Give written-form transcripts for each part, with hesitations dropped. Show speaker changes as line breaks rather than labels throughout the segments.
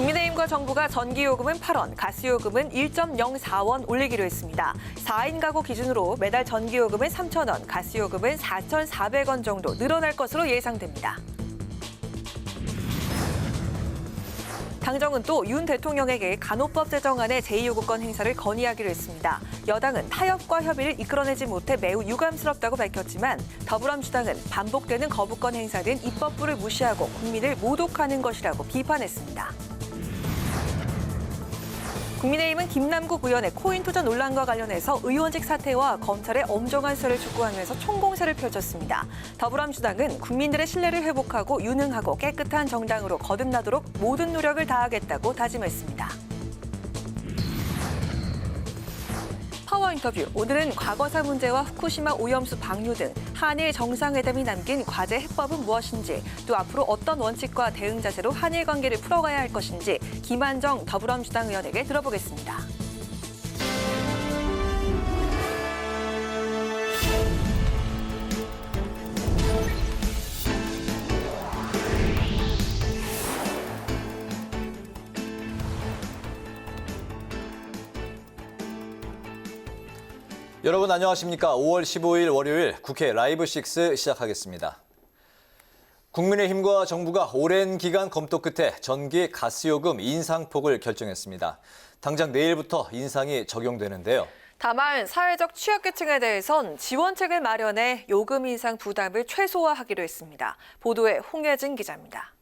국민의힘과 정부가 전기요금은 8원, 가스요금은 1.04원 올리기로 했습니다. 4인 가구 기준으로 매달 전기요금은 3,000원, 가스요금은 4,400원 정도 늘어날 것으로 예상됩니다. 당정은 또 윤 대통령에게 간호법 제정안의 제2요구권 행사를 건의하기로 했습니다. 여당은 타협과 협의를 이끌어내지 못해 매우 유감스럽다고 밝혔지만 더불어민주당은 반복되는 거부권 행사는 입법부를 무시하고 국민을 모독하는 것이라고 비판했습니다. 국민의힘은 김남국 의원의 코인 투자 논란과 관련해서 의원직 사퇴와 검찰의 엄정한 수사를 촉구하면서 총공세를 펼쳤습니다. 더불어민주당은 국민들의 신뢰를 회복하고 유능하고 깨끗한 정당으로 거듭나도록 모든 노력을 다하겠다고 다짐했습니다. 파워 인터뷰. 오늘은 과거사 문제와 후쿠시마 오염수 방류 등 한일 정상회담이 남긴 과제 해법은 무엇인지, 또 앞으로 어떤 원칙과 대응 자세로 한일 관계를 풀어가야 할 것인지 김한정 더불어민주당 의원에게 들어보겠습니다.
여러분 안녕하십니까? 5월 15일 월요일 국회 라이브 6 시작하겠습니다. 국민의힘과 정부가 오랜 기간 검토 끝에 전기 가스요금 인상폭을 결정했습니다. 당장 내일부터 인상이 적용되는데요.
다만 사회적 취약계층에 대해선 지원책을 마련해 요금 인상 부담을 최소화하기로 했습니다. 보도에 홍예진 기자입니다.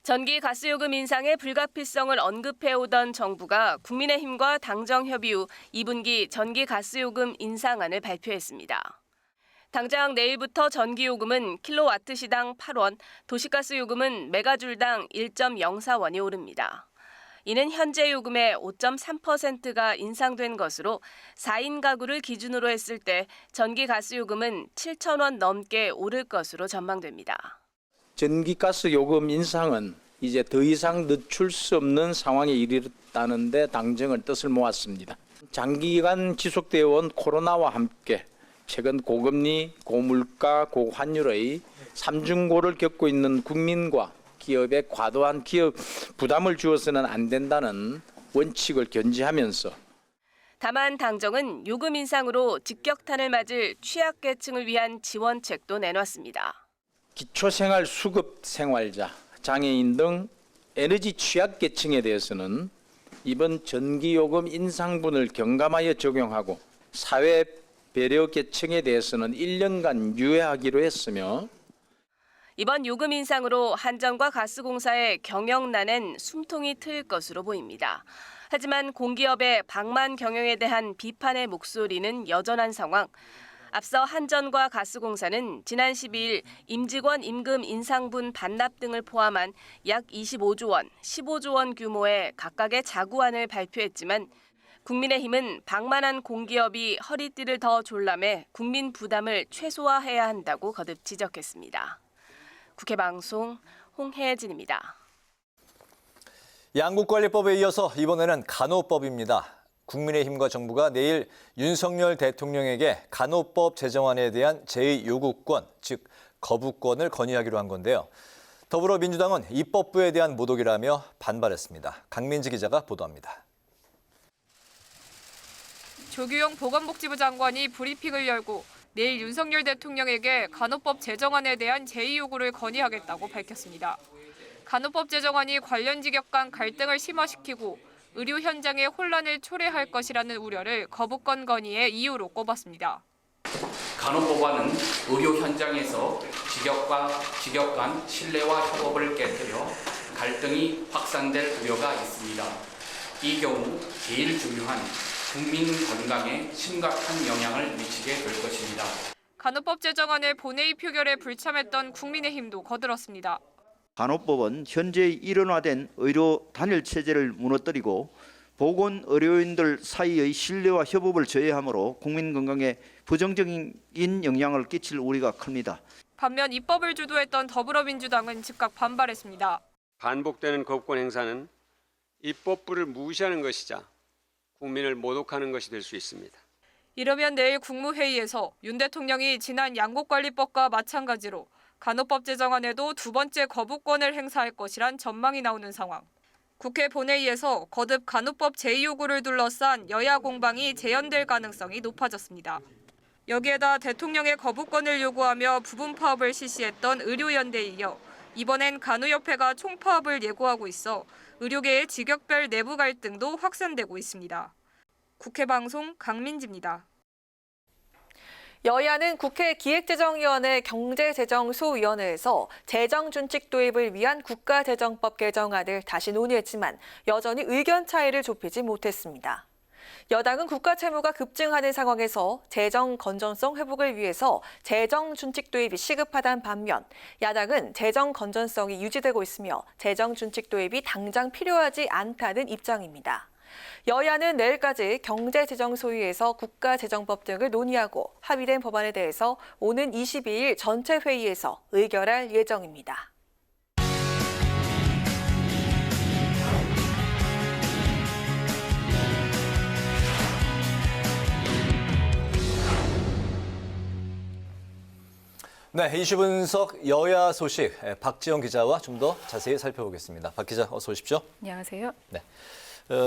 전기 가스요금 인상의 불가피성을 언급해오던 정부가 국민의힘과 당정 협의 후 2분기 전기 가스요금 인상안을 발표했습니다. 당장 내일부터 전기요금은 킬로와트 시당 8원, 도시가스 요금은 메가줄당 1.04원이 오릅니다. 이는 현재 요금의 5.3%가 인상된 것으로 4인 가구를 기준으로 했을 때 전기 가스요금은 7,000원 넘게 오를 것으로 전망됩니다.
전기가스 요금 인상은 이제 더 이상 늦출 수 없는 상황에 이르렀다는 데 당정은 뜻을 모았습니다. 장기간 지속되어 온 코로나와 함께 최근 고금리, 고물가, 고환율의 삼중고를 겪고 있는 국민과 기업에 과도한 기업 부담을 주어서는 안 된다는 원칙을 견지하면서
다만 당정은 요금 인상으로 직격탄을 맞을 취약계층을 위한 지원책도 내놨습니다.
기초생활 수급 생활자, 장애인 등 에너지 취약계층에 대해서는 이번 전기요금 인상분을 경감하여 적용하고 사회 배려 계층에 대해서는 1년간 유예하기로 했으며
이번 요금 인상으로 한전과 가스공사의 경영난엔 숨통이 트일 것으로 보입니다. 하지만 공기업의 방만 경영에 대한 비판의 목소리는 여전한 상황. 앞서 한전과 가스공사는 지난 12일 임직원 임금 인상분 반납 등을 포함한 약 25조 원, 15조 원 규모의 각각의 자구안을 발표했지만 국민의힘은 방만한 공기업이 허리띠를 더 졸라매 국민 부담을 최소화해야 한다고 거듭 지적했습니다. 국회 방송 홍혜진입니다.
양국관리법에 이어서 이번에는 간호법입니다. 국민의힘과 정부가 내일 윤석열 대통령에게 간호법 제정안에 대한 제2요구권, 즉 거부권을 건의하기로 한 건데요. 더불어민주당은 입법부에 대한 모독이라며 반발했습니다. 강민지 기자가 보도합니다.
조규영 보건복지부 장관이 브리핑을 열고 내일 윤석열 대통령에게 간호법 제정안에 대한 제2요구를 건의하겠다고 밝혔습니다. 간호법 제정안이 관련 직역 간 갈등을 심화시키고 의료 현장에 혼란을 초래할 것이라는 우려를 거부권 건의의 이유로 꼽았습니다.
간호법안은 의료 현장에서 직역 간 신뢰와 협업을 깨뜨려 갈등이 확산될 우려가 있습니다. 이 경우 제일 중요한 국민 건강에 심각한 영향을 미치게 될 것입니다.
간호법 제정안을 본회의 표결에 불참했던 국민의힘도 거들었습니다.
간호법은 현재 일원화된 의료 단일 체제를 무너뜨리고 보건 의료인들 사이의 신뢰와 협업을 저해하므로 국민 건강에 부정적인 영향을 끼칠 우려가 큽니다.
반면 입법을 주도했던 더불어민주당은 즉각 반발했습니다.
반복되는 거부권 행사는 입법부를 무시하는 것이자 국민을 모독하는 것이 될 수 있습니다.
이러면 내일 국무회의에서 윤 대통령이 지난 양곡관리법과 마찬가지로 간호법 제정안에도 두 번째 거부권을 행사할 것이란 전망이 나오는 상황. 국회 본회의에서 거듭 간호법 제2요구를 둘러싼 여야 공방이 재연될 가능성이 높아졌습니다. 여기에다 대통령의 거부권을 요구하며 부분 파업을 실시했던 의료연대에 이어 이번엔 간호협회가 총파업을 예고하고 있어 의료계의 직역별 내부 갈등도 확산되고 있습니다. 국회 방송 강민지입니다.
여야는 국회 기획재정위원회 경제재정소위원회에서 재정준칙 도입을 위한 국가재정법 개정안을 다시 논의했지만 여전히 의견 차이를 좁히지 못했습니다. 여당은 국가 채무가 급증하는 상황에서 재정 건전성 회복을 위해서 재정 준칙 도입이 시급하다는 반면 야당은 재정 건전성이 유지되고 있으며 재정 준칙 도입이 당장 필요하지 않다는 입장입니다. 여야는 내일까지 경제재정소위에서 국가재정법 등을 논의하고 합의된 법안에 대해서 오는 22일 전체 회의에서 의결할 예정입니다.
네, 이슈 분석 여야 소식 박지영 기자와 좀 더 자세히 살펴보겠습니다. 박 기자 어서 오십시오.
안녕하세요.
네.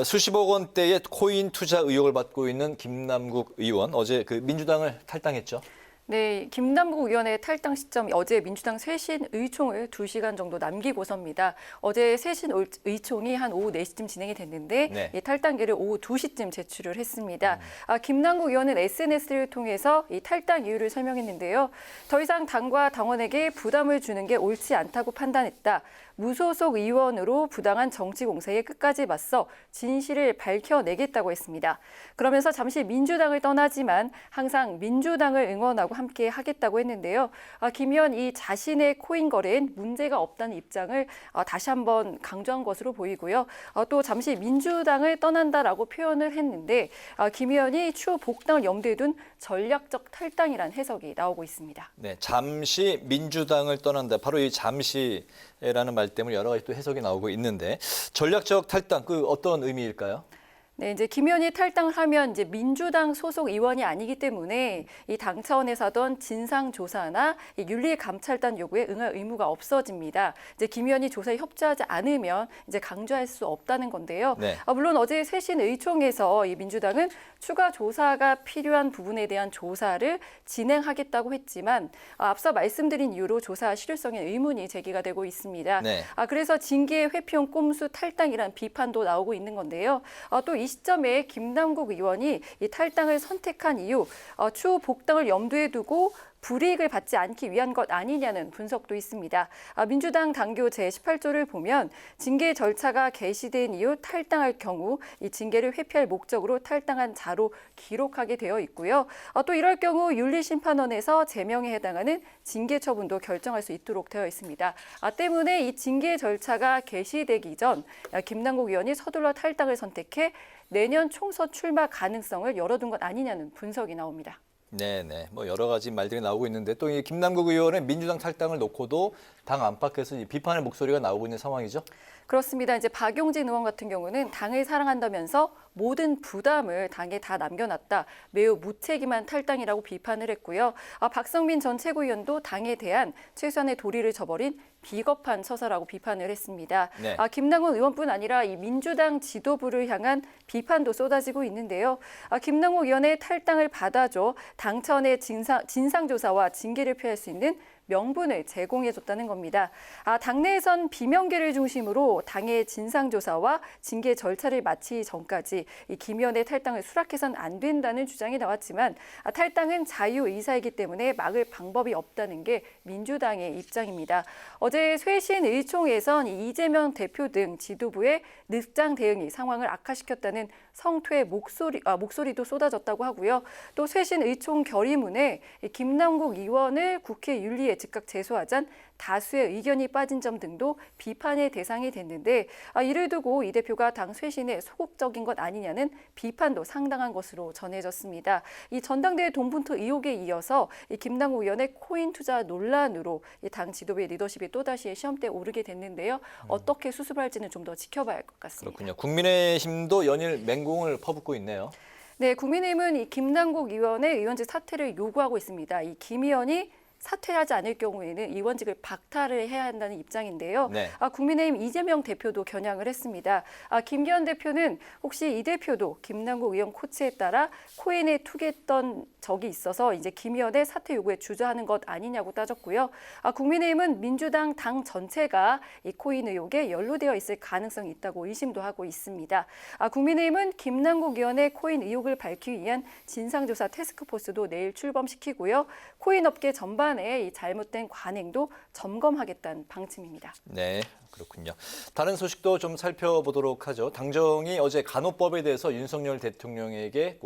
수십억 원대의 코인 투자 의혹을 받고 있는 김남국 의원 어제 민주당을 탈당했죠.
네, 김남국 의원의 탈당 시점이 어제 민주당 쇄신 의총을 2시간 정도 남기고서입니다. 어제 쇄신 의총이 한 오후 4시쯤 진행이 됐는데
네.
이 탈당계를 오후 2시쯤 제출을 했습니다. 김남국 의원은 SNS를 통해서 이 탈당 이유를 설명했는데요. 더 이상 당과 당원에게 부담을 주는 게 옳지 않다고 판단했다. 무소속 의원으로 부당한 정치 공세에 끝까지 맞서 진실을 밝혀내겠다고 했습니다. 그러면서 잠시 민주당을 떠나지만 항상 민주당을 응원하고 함께 하겠다고 했는데요. 김 의원 이 자신의 코인 거래엔 문제가 없다는 입장을 다시 한번 강조한 것으로 보이고요. 또 잠시 민주당을 떠난다라고 표현을 했는데 김 의원이 추후 복당을 염두에 둔 전략적 탈당이라는 해석이 나오고 있습니다.
네, 잠시 민주당을 떠난다. 바로 이 잠시라는 말 때문에 여러 가지 또 해석이 나오고 있는데 전략적 탈당 어떤 의미일까요?
네, 이제 김 의원이 탈당을 하면 이제 민주당 소속 의원이 아니기 때문에 이 당 차원에서 하던 진상조사나 이 윤리감찰단 요구에 응할 의무가 없어집니다. 이제 김 의원이 조사에 협조하지 않으면 이제 강조할 수 없다는 건데요.
네.
물론 어제 쇄신 의총에서 이 민주당은 추가 조사가 필요한 부분에 대한 조사를 진행하겠다고 했지만 앞서 말씀드린 이유로 조사 실효성에 의문이 제기가 되고 있습니다.
네.
그래서 징계 회피용 꼼수 탈당이란 비판도 나오고 있는 건데요. 또 이 시점에 김남국 의원이 이 탈당을 선택한 이유, 추후 복당을 염두에 두고 불이익을 받지 않기 위한 것 아니냐는 분석도 있습니다. 민주당 당교 제18조를 보면 징계 절차가 개시된 이후 탈당할 경우 이 징계를 회피할 목적으로 탈당한 자로 기록하게 되어 있고요. 또 이럴 경우 윤리심판원에서 제명에 해당하는 징계 처분도 결정할 수 있도록 되어 있습니다. 때문에 이 징계 절차가 개시되기 전 김남국 의원이 서둘러 탈당을 선택해 내년 총선 출마 가능성을 열어둔 것 아니냐는 분석이 나옵니다.
네네. 여러 가지 말들이 나오고 있는데 또 이 김남국 의원의 민주당 탈당을 놓고도 당 안팎에서 비판의 목소리가 나오고 있는 상황이죠.
그렇습니다. 이제 박용진 의원 같은 경우는 당을 사랑한다면서 모든 부담을 당에 다 남겨놨다. 매우 무책임한 탈당이라고 비판을 했고요. 박성민 전 최고위원도 당에 대한 최소한의 도리를 저버린 비겁한 처사라고 비판을 했습니다.
네.
김남국 의원뿐 아니라 이 민주당 지도부를 향한 비판도 쏟아지고 있는데요. 김남국 의원의 탈당을 받아줘 당 차원의 진상조사와 징계를 피할 수 있는 명분을 제공해줬다는 겁니다. 당내에선 비명계를 중심으로 당의 진상조사와 징계 절차를 마치기 전까지 이 김 의원의 탈당을 수락해서는 안 된다는 주장이 나왔지만 탈당은 자유의사이기 때문에 막을 방법이 없다는 게 민주당의 입장입니다. 어제 쇄신 의총에선 이재명 대표 등 지도부의 늦장 대응이 상황을 악화시켰다는 성토의 목소리도 쏟아졌다고 하고요. 또 쇄신 의총 결의문에 김남국 의원을 국회 윤리에 즉각 제소하잔 다수의 의견이 빠진 점 등도 비판의 대상이 됐는데 이를 두고 이 대표가 당 쇄신에 소극적인 것 아니냐는 비판도 상당한 것으로 전해졌습니다. 이 전당대회 돈분투 의혹에 이어서 이 김남국 의원의 코인 투자 논란으로 이 당 지도부의 리더십이 또다시 시험대에 오르게 됐는데요. 어떻게 수습할지는 좀 더 지켜봐야 할 것 같습니다.
그렇군요. 국민의힘도 연일 맹공을 퍼붓고 있네요.
네, 국민의힘은 이 김남국 의원의 의원직 사퇴를 요구하고 있습니다. 이 김 의원이 사퇴하지 않을 경우에는 의원직을 박탈을 해야 한다는 입장인데요.
네.
국민의힘 이재명 대표도 겨냥을 했습니다. 김기현 대표는 혹시 이 대표도 김남국 의원 코치에 따라 코인에 투기했던 적이 있어서 이제 김의원의 사퇴 요구에 주저하는 것 아니냐고 따졌고요. 국민의힘은 민주당 당 전체가 이 코인 의혹에 연루되어 있을 가능성이 있다고 의심도 하고 있습니다. 국민의힘은 김남국 의원의 코인 의혹을 밝히기 위한 진상조사 태스크포스도 내일 출범시키고요. 코인 업계 전반에 이 잘못된 관행도 점검하겠다는 방침입니다.
네, 그렇군요. 다른 소식도 좀 살펴보도록 하죠. 당정이 어제 간호법에 대해서 윤석열 대통령에게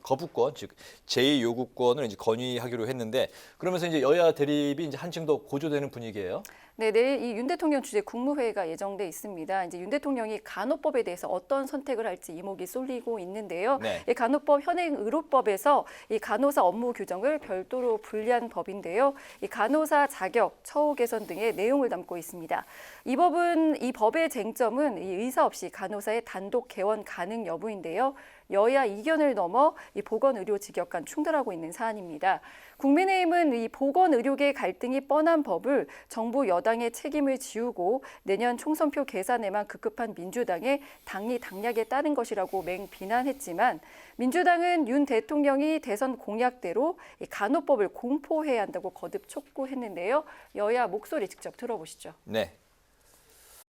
거부권, 즉 제2요구권을 이제 건의하기로 했는데, 그러면서 이제 여야 대립이 이제 한층 더 고조되는 분위기예요.
네, 내일 이 윤 대통령 주재 국무회의가 예정돼 있습니다. 이제 윤 대통령이 간호법에 대해서 어떤 선택을 할지 이목이 쏠리고 있는데요.
네.
이 간호법 현행 의료법에서 이 간호사 업무 규정을 별도로 분리한 법인데요. 이 간호사 자격, 처우 개선 등의 내용을 담고 있습니다. 이 법의 쟁점은 이 의사 없이 간호사의 단독 개원 가능 여부인데요. 여야 이견을 넘어 이 보건의료 직역 간 충돌하고 있는 사안입니다. 국민의힘은 이 보건의료계 갈등이 뻔한 법을 정부 여당의 책임을 지우고 내년 총선표 계산에만 급급한 민주당의 당리 당략에 따른 것이라고 맹비난했지만 민주당은 윤 대통령이 대선 공약대로 이 간호법을 공포해야 한다고 거듭 촉구했는데요. 여야 목소리 직접 들어보시죠.
네.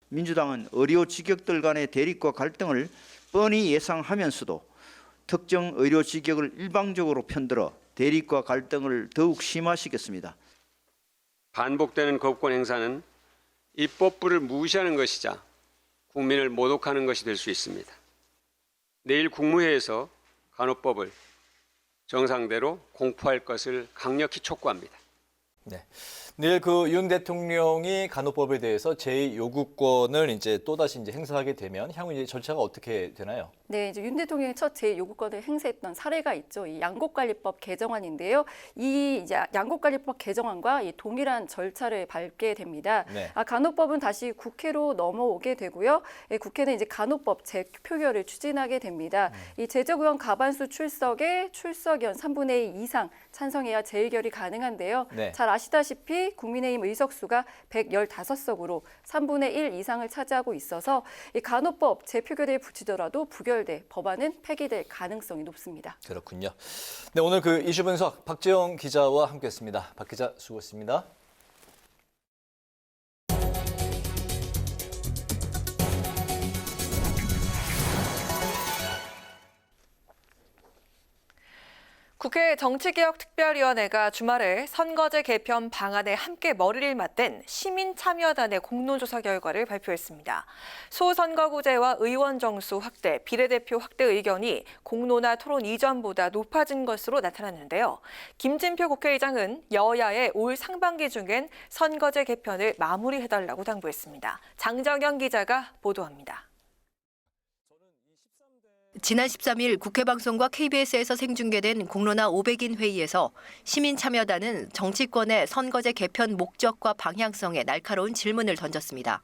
민주당은 의료 직역들 간의 대립과 갈등을 뻔히 예상하면서도 특정 의료 직역을 일방적으로 편들어 대립과 갈등을 더욱 심화시켰습니다.
반복되는 거부권 행사는 입법부를 무시하는 것이자 국민을 모독하는 것이 될 수 있습니다. 내일 국무회의에서 간호법을 정상대로 공포할 것을 강력히 촉구합니다.
네. 내일 윤 대통령이 간호법에 대해서 제2요구권을 이제 또다시 이제 행사하게 되면 향후 이제 절차가 어떻게 되나요?
네, 이제 윤 대통령이 첫 제2요구권을 행사했던 사례가 있죠. 이 양곡관리법 개정안인데요. 이 이제 양곡관리법 개정안과 이 동일한 절차를 밟게 됩니다.
네.
간호법은 다시 국회로 넘어오게 되고요. 국회는 이제 간호법 재표결을 추진하게 됩니다. 이 제적의원 과반수 출석에 출석의원 3분의 2 이상 찬성해야 재의결이 가능한데요.
네.
잘 아시다시피 국민의힘 의석수가 115석으로 3분의 1 이상을 차지하고 있어서 이 간호법 재표결에 붙이더라도 부결돼 법안은 폐기될 가능성이 높습니다.
그렇군요. 네, 오늘 이슈 분석 박재영 기자와 함께했습니다. 박 기자 수고했습니다.
국회 정치개혁특별위원회가 주말에 선거제 개편 방안에 함께 머리를 맞댄 시민참여단의 공론조사 결과를 발표했습니다. 소선거구제와 의원 정수 확대, 비례대표 확대 의견이 공론화 토론 이전보다 높아진 것으로 나타났는데요. 김진표 국회의장은 여야의 올 상반기 중엔 선거제 개편을 마무리해달라고 당부했습니다. 장정현 기자가 보도합니다.
지난 13일 국회방송과 KBS에서 생중계된 공론화 500인 회의에서 시민참여단은 정치권의 선거제 개편 목적과 방향성에 날카로운 질문을 던졌습니다.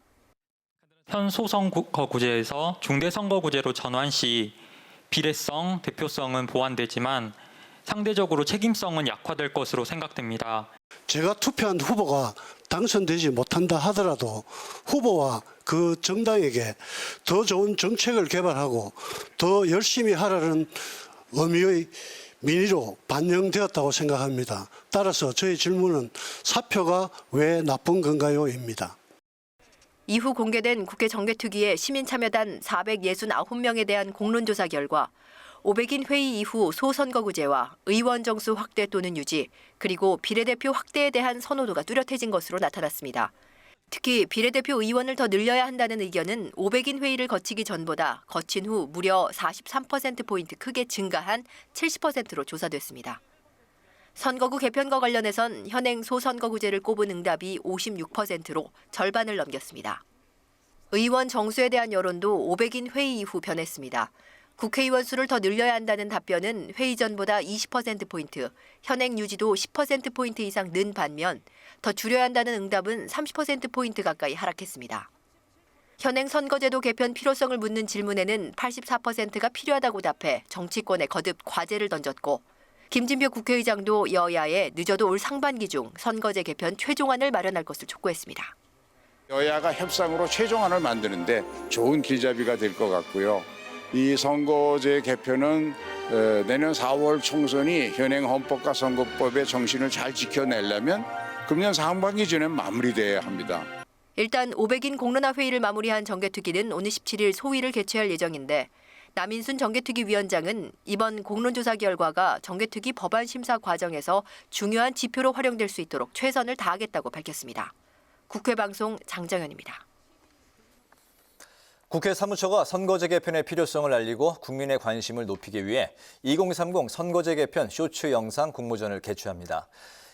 현 소선거구제에서 중대선거구제로 전환 시 비례성, 대표성은 보완되지만 상대적으로 책임성은 약화될 것으로 생각됩니다.
제가 투표한 후보가 당선되지 못한다 하더라도 후보와 그 정당에게 더 좋은 정책을 개발하고 더 열심히 하라는 의미의 민의로 반영되었다고 생각합니다. 따라서 저희 질문은 사표가 왜 나쁜 건가요?입니다.
이후 공개된 국회 정개특위의 시민참여단 469명에 대한 공론조사 결과 500인 회의 이후 소선거구제와 의원 정수 확대 또는 유지, 그리고 비례대표 확대에 대한 선호도가 뚜렷해진 것으로 나타났습니다. 특히 비례대표 의원을 더 늘려야 한다는 의견은 500인 회의를 거치기 전보다 거친 후 무려 43%포인트 크게 증가한 70%로 조사됐습니다. 선거구 개편과 관련해선 현행 소선거구제를 꼽은 응답이 56%로 절반을 넘겼습니다. 의원 정수에 대한 여론도 500인 회의 이후 변했습니다. 국회의원 수를 더 늘려야 한다는 답변은 회의 전보다 20%포인트, 현행 유지도 10%포인트 이상 는 반면 더 줄여야 한다는 응답은 30%포인트 가까이 하락했습니다. 현행 선거제도 개편 필요성을 묻는 질문에는 84%가 필요하다고 답해 정치권에 거듭 과제를 던졌고 김진표 국회의장도 여야에 늦어도 올 상반기 중 선거제 개편 최종안을 마련할 것을 촉구했습니다.
여야가 협상으로 최종안을 만드는데 좋은 길잡이가 될 것 같고요. 이 선거제 개편은 내년 4월 총선이 현행 헌법과 선거법의 정신을 잘 지켜내려면 금년 상반기 전에 마무리돼야 합니다.
일단 500인 공론화 회의를 마무리한 정개특위는 오늘 17일 소위를 개최할 예정인데 남인순 정개특위위원장은 이번 공론조사 결과가 정개특위 법안 심사 과정에서 중요한 지표로 활용될 수 있도록 최선을 다하겠다고 밝혔습니다. 국회방송 장정현입니다.
국회 사무처가 선거제 개편의 필요성을 알리고 국민의 관심을 높이기 위해 2030 선거제 개편 쇼츠 영상 공모전을 개최합니다.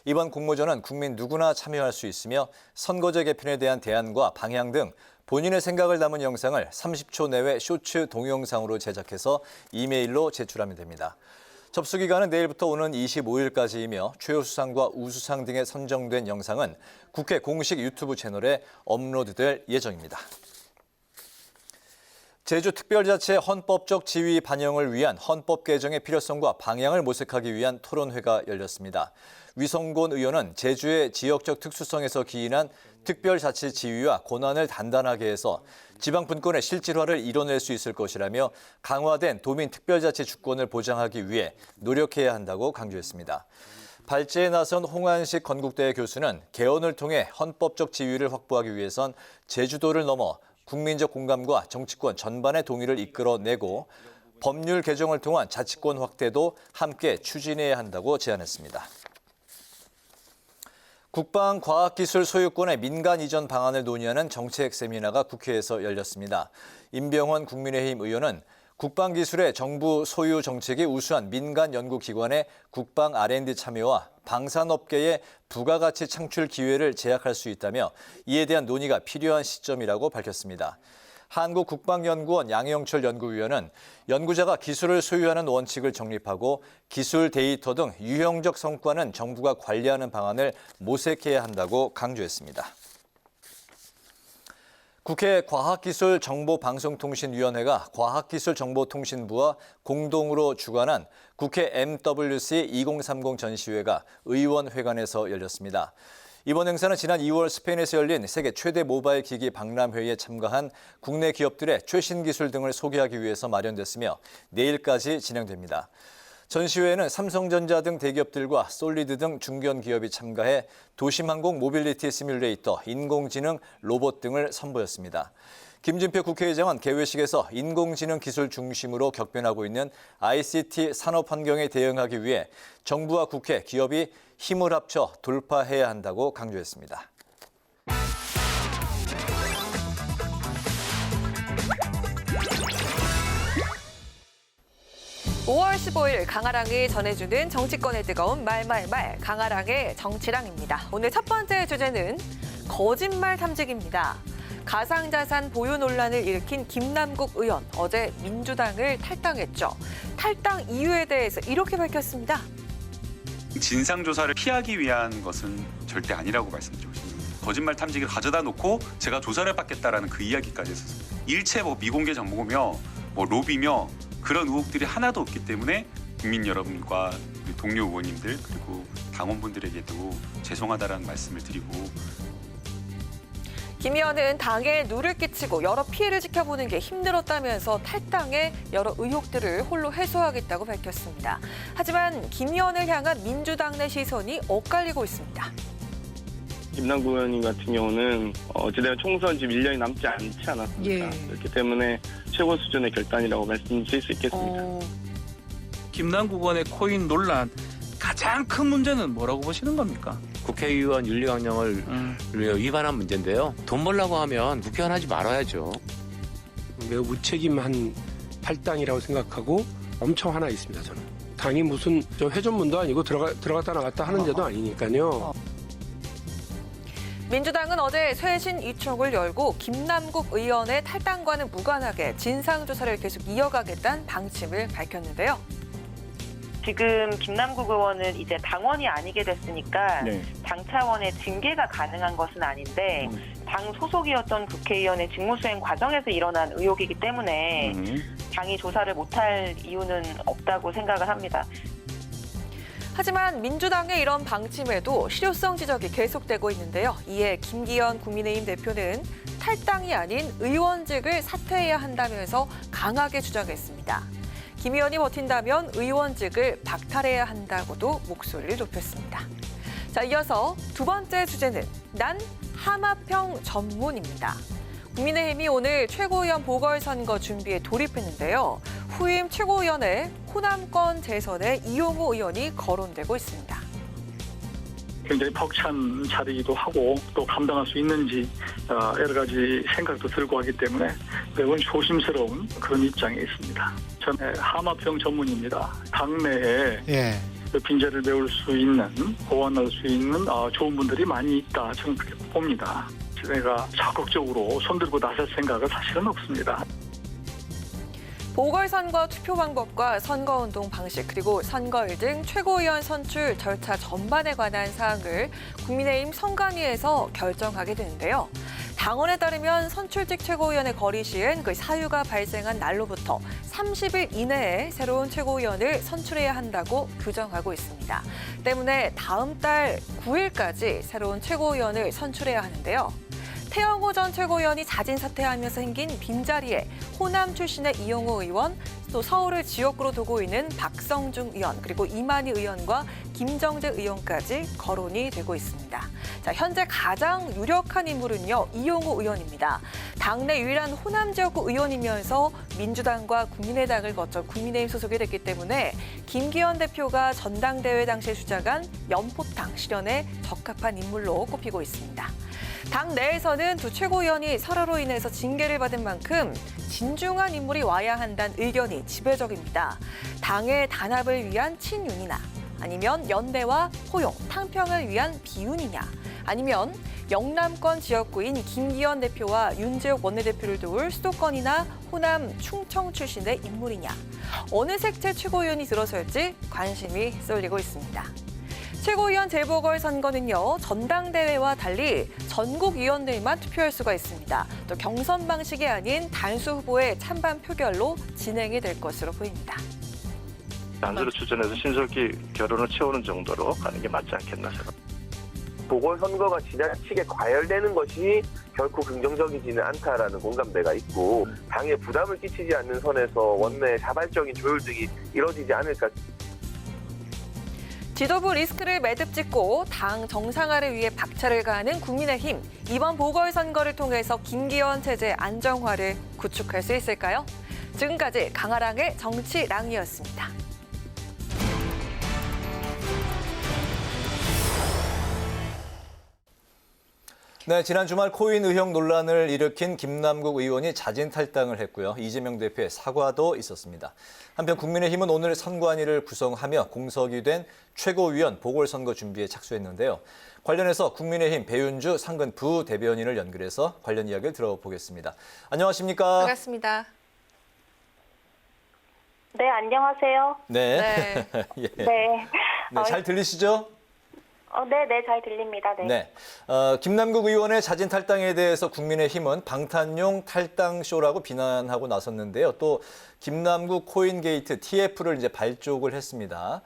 이번 공모전은 국민 누구나 참여할 수 있으며 선거제 개편에 대한 대안과 방향 등 본인의 생각을 담은 영상을 30초 내외 쇼츠 동영상으로 제작해서 이메일로 제출하면 됩니다. 접수 기간은 내일부터 오는 25일까지이며 최우수상과 우수상 등에 선정된 영상은 국회 공식 유튜브 채널에 업로드될 예정입니다. 제주특별자치 헌법적 지위 반영을 위한 헌법 개정의 필요성과 방향을 모색하기 위한 토론회가 열렸습니다. 위성곤 의원은 제주의 지역적 특수성에서 기인한 특별자치 지위와 권한을 단단하게 해서 지방 분권의 실질화를 이뤄낼 수 있을 것이라며 강화된 도민 특별자치 주권을 보장하기 위해 노력해야 한다고 강조했습니다. 발제에 나선 홍한식 건국대 교수는 개헌을 통해 헌법적 지위를 확보하기 위해선 제주도를 넘어 국민적 공감과 정치권 전반의 동의를 이끌어내고 법률 개정을 통한 자치권 확대도 함께 추진해야 한다고 제안했습니다. 국방과학기술 소유권의 민간 이전 방안을 논의하는 정책 세미나가 국회에서 열렸습니다. 임병헌 국민의힘 의원은 국방기술의 정부 소유 정책이 우수한 민간 연구기관의 국방 R&D 참여와 방산업계의 부가가치 창출 기회를 제약할 수 있다며 이에 대한 논의가 필요한 시점이라고 밝혔습니다. 한국국방연구원 양영철 연구위원은 연구자가 기술을 소유하는 원칙을 정립하고 기술 데이터 등 유형적 성과는 정부가 관리하는 방안을 모색해야 한다고 강조했습니다. 국회 과학기술정보방송통신위원회가 과학기술정보통신부와 공동으로 주관한 국회 MWC 2030 전시회가 의원회관에서 열렸습니다. 이번 행사는 지난 2월 스페인에서 열린 세계 최대 모바일 기기 박람회에 참가한 국내 기업들의 최신 기술 등을 소개하기 위해서 마련됐으며 내일까지 진행됩니다. 전시회에는 삼성전자 등 대기업들과 솔리드 등 중견 기업이 참가해 도심항공 모빌리티 시뮬레이터, 인공지능, 로봇 등을 선보였습니다. 김진표 국회의장은 개회식에서 인공지능 기술 중심으로 격변하고 있는 ICT 산업 환경에 대응하기 위해 정부와 국회, 기업이 힘을 합쳐 돌파해야 한다고 강조했습니다.
5월 15일 강아랑이 전해주는 정치권의 뜨거운 말말말 강아랑의 정치랑입니다. 오늘 첫 번째 주제는 거짓말 탐지기입니다. 가상자산 보유 논란을 일으킨 김남국 의원, 어제 민주당을 탈당했죠. 탈당 이유에 대해서 이렇게 밝혔습니다.
진상조사를 피하기 위한 것은 절대 아니라고 말씀드리고 싶습니다. 거짓말 탐지기를 가져다 놓고 제가 조사를 받겠다라는 그 이야기까지 했었어요. 일체 미공개 정보며 로비며 그런 의혹들이 하나도 없기 때문에 국민 여러분과 동료 의원님들 그리고 당원분들에게도 죄송하다라는 말씀을 드리고,
김 의원은 당에 누를 끼치고 여러 피해를 지켜보는 게 힘들었다면서 탈당해 여러 의혹들을 홀로 해소하겠다고 밝혔습니다. 하지만 김 의원을 향한 민주당 내 시선이 엇갈리고 있습니다.
김남국 의원님 같은 경우는 어찌되면 총선 지금 1년이 남지 않지 않았습니까? 그렇기 때문에 최고 수준의 결단이라고 말씀드릴 수 있겠습니다.
김남국 의원의 코인 논란 가장 큰 문제는 뭐라고 보시는 겁니까?
국회의원 윤리강령을 위반한 문제인데요. 돈 벌려고 하면 국회의원 하지 말아야죠.
매우 무책임한 탈당이라고 생각하고 엄청 화나 있습니다, 저는. 당이 무슨 회전문도 아니고 들어갔다 나갔다 하는 데도 아니니까요.
민주당은 어제 쇄신 이촉을 열고 김남국 의원의 탈당과는 무관하게 진상조사를 계속 이어가겠다는 방침을 밝혔는데요.
지금 김남국 의원은 이제 당원이 아니게 됐으니까 당 차원의 징계가 가능한 것은 아닌데 당 소속이었던 국회의원의 직무수행 과정에서 일어난 의혹이기 때문에 당이 조사를 못할 이유는 없다고 생각을 합니다.
하지만 민주당의 이런 방침에도 실효성 지적이 계속되고 있는데요. 이에 김기현 국민의힘 대표는 탈당이 아닌 의원직을 사퇴해야 한다면서 강하게 주장했습니다. 김 의원이 버틴다면 의원직을 박탈해야 한다고도 목소리를 높였습니다. 자, 이어서 두 번째 주제는 난 하마평 전문입니다. 국민의힘이 오늘 최고위원 보궐선거 준비에 돌입했는데요. 후임 최고위원회 호남권 재선에 이용호 의원이 거론되고 있습니다.
굉장히 벅찬 자리이기도 하고 또 감당할 수 있는지 여러 가지 생각도 들고 하기 때문에 매우 조심스러운 그런 입장에 있습니다. 저는 하마평 전문입니다. 당내에 그 빈자리를 메울 수 있는, 보완할 수 있는 좋은 분들이 많이 있다. 저는 그렇게 봅니다. 제가 적극적으로 손들고 나설 생각은 사실은 없습니다.
보궐선거 투표 방법과 선거운동 방식 그리고 선거일 등 최고위원 선출 절차 전반에 관한 사항을 국민의힘 선관위에서 결정하게 되는데요. 당원에 따르면 선출직 최고위원의 거리 시엔 그 사유가 발생한 날로부터 30일 이내에 새로운 최고위원을 선출해야 한다고 규정하고 있습니다. 때문에 다음 달 9일까지 새로운 최고위원을 선출해야 하는데요. 태영호 전 최고위원이 자진 사퇴하면서 생긴 빈자리에 호남 출신의 이용호 의원, 또 서울을 지역구로 두고 있는 박성중 의원, 그리고 이만희 의원과 김정재 의원까지 거론이 되고 있습니다. 자, 현재 가장 유력한 인물은요, 이용호 의원입니다. 당내 유일한 호남 지역구 의원이면서 민주당과 국민의당을 거쳐 국민의힘 소속이 됐기 때문에 김기현 대표가 전당대회 당시에 주장한 연포탕 실현에 적합한 인물로 꼽히고 있습니다. 당 내에서는 두 최고위원이 설화로 인해서 징계를 받은 만큼 진중한 인물이 와야 한다는 의견이 지배적입니다. 당의 단합을 위한 친윤이나 아니면 연대와 포용, 탕평을 위한 비윤이냐 아니면 영남권 지역구인 김기현 대표와 윤재욱 원내대표를 도울 수도권이나 호남, 충청 출신의 인물이냐 어느 색채 최고위원이 들어설지 관심이 쏠리고 있습니다. 최고위원 재보궐선거는요, 전당대회와 달리 전국 위원들만 투표할 수가 있습니다. 또 경선 방식이 아닌 단수 후보의 찬반 표결로 진행이 될 것으로 보입니다.
단수를 추천해서 신설기 결혼을 채우는 정도로 가는 게 맞지 않겠나 생각합니다.
보궐선거가 지나치게 과열되는 것이 결코 긍정적이지는 않다라는 공감대가 있고 당에 부담을 끼치지 않는 선에서 원내 자발적인 조율 등이 이뤄지지 않을까.
지도부 리스크를 매듭 짓고 당 정상화를 위해 박차를 가하는 국민의힘. 이번 보궐선거를 통해서 김기현 체제 안정화를 구축할 수 있을까요? 지금까지 강아랑의 정치랑이었습니다.
네, 지난 주말 코인 의혹 논란을 일으킨 김남국 의원이 자진 탈당을 했고요. 이재명 대표의 사과도 있었습니다. 한편 국민의힘은 오늘 선관위를 구성하며 공석이 된 최고위원 보궐선거 준비에 착수했는데요. 관련해서 국민의힘 배윤주 상근 부대변인을 연결해서 관련 이야기를 들어보겠습니다. 안녕하십니까?
반갑습니다.
네, 안녕하세요.
네. 예.
네.
네, 잘 들리시죠?
네, 잘 들립니다. 네.
네. 김남국 의원의 자진 탈당에 대해서 국민의힘은 방탄용 탈당쇼라고 비난하고 나섰는데요. 또 김남국 코인 게이트 TF를 이제 발족을 했습니다.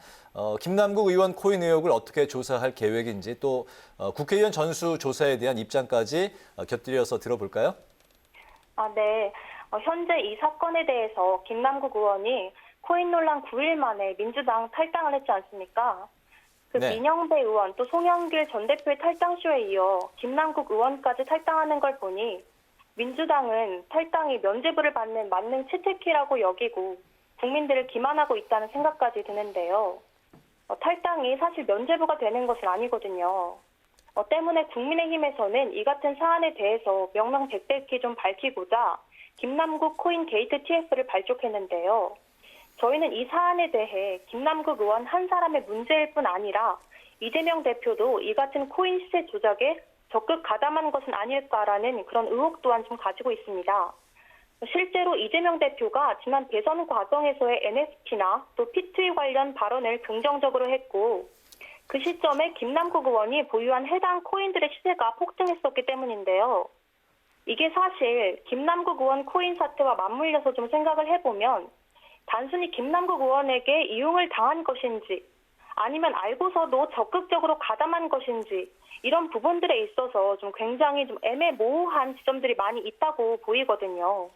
김남국 의원 코인 의혹을 어떻게 조사할 계획인지 또 국회의원 전수 조사에 대한 입장까지 곁들여서 들어볼까요?
네. 현재 이 사건에 대해서 김남국 의원이 코인 논란 9일 만에 민주당 탈당을 했지 않습니까?
네.
민영배 의원 또 송영길 전 대표의 탈당쇼에 이어 김남국 의원까지 탈당하는 걸 보니 민주당은 탈당이 면죄부를 받는 만능 채택키라고 여기고 국민들을 기만하고 있다는 생각까지 드는데요. 탈당이 사실 면죄부가 되는 것은 아니거든요. 때문에 국민의힘에서는 이 같은 사안에 대해서 명명백백히 좀 밝히고자 김남국 코인 게이트 TF를 발족했는데요. 저희는 이 사안에 대해 김남국 의원 한 사람의 문제일 뿐 아니라 이재명 대표도 이 같은 코인 시세 조작에 적극 가담한 것은 아닐까라는 그런 의혹 또한 좀 가지고 있습니다. 실제로 이재명 대표가 지난 대선 과정에서의 NFT나 또 P2E 관련 발언을 긍정적으로 했고 그 시점에 김남국 의원이 보유한 해당 코인들의 시세가 폭등했었기 때문인데요. 이게 사실 김남국 의원 코인 사태와 맞물려서 좀 생각을 해보면 단순히 김남국 의원에게 이용을 당한 것인지 아니면 알고서도 적극적으로 가담한 것인지 이런 부분들에 있어서 좀 굉장히 좀 애매모호한 지점들이 많이 있다고 보이거든요.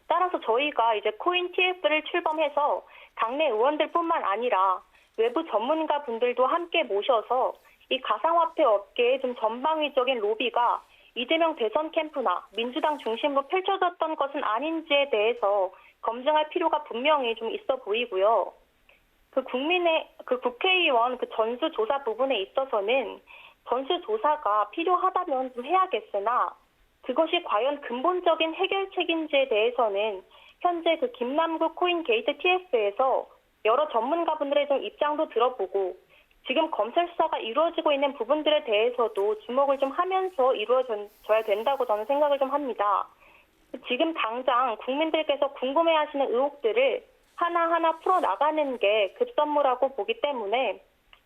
따라서 저희가 이제 코인 TF를 출범해서 당내 의원들뿐만 아니라 외부 전문가 분들도 함께 모셔서 이 가상화폐 업계의 좀 전방위적인 로비가 이재명 대선 캠프나 민주당 중심으로 펼쳐졌던 것은 아닌지에 대해서 검증할 필요가 분명히 좀 있어 보이고요. 그 국회의원 그 전수조사 부분에 있어서는 전수조사가 필요하다면 좀 해야겠으나 그것이 과연 근본적인 해결책인지에 대해서는 현재 그 김남국 코인 게이트 TF에서 여러 전문가분들의 좀 입장도 들어보고 지금 검찰 수사가 이루어지고 있는 부분들에 대해서도 주목을 좀 하면서 이루어져야 된다고 저는 생각을 좀 합니다. 지금 당장 국민들께서 궁금해하시는 의혹들을 하나하나 풀어나가는 게 급선무라고 보기 때문에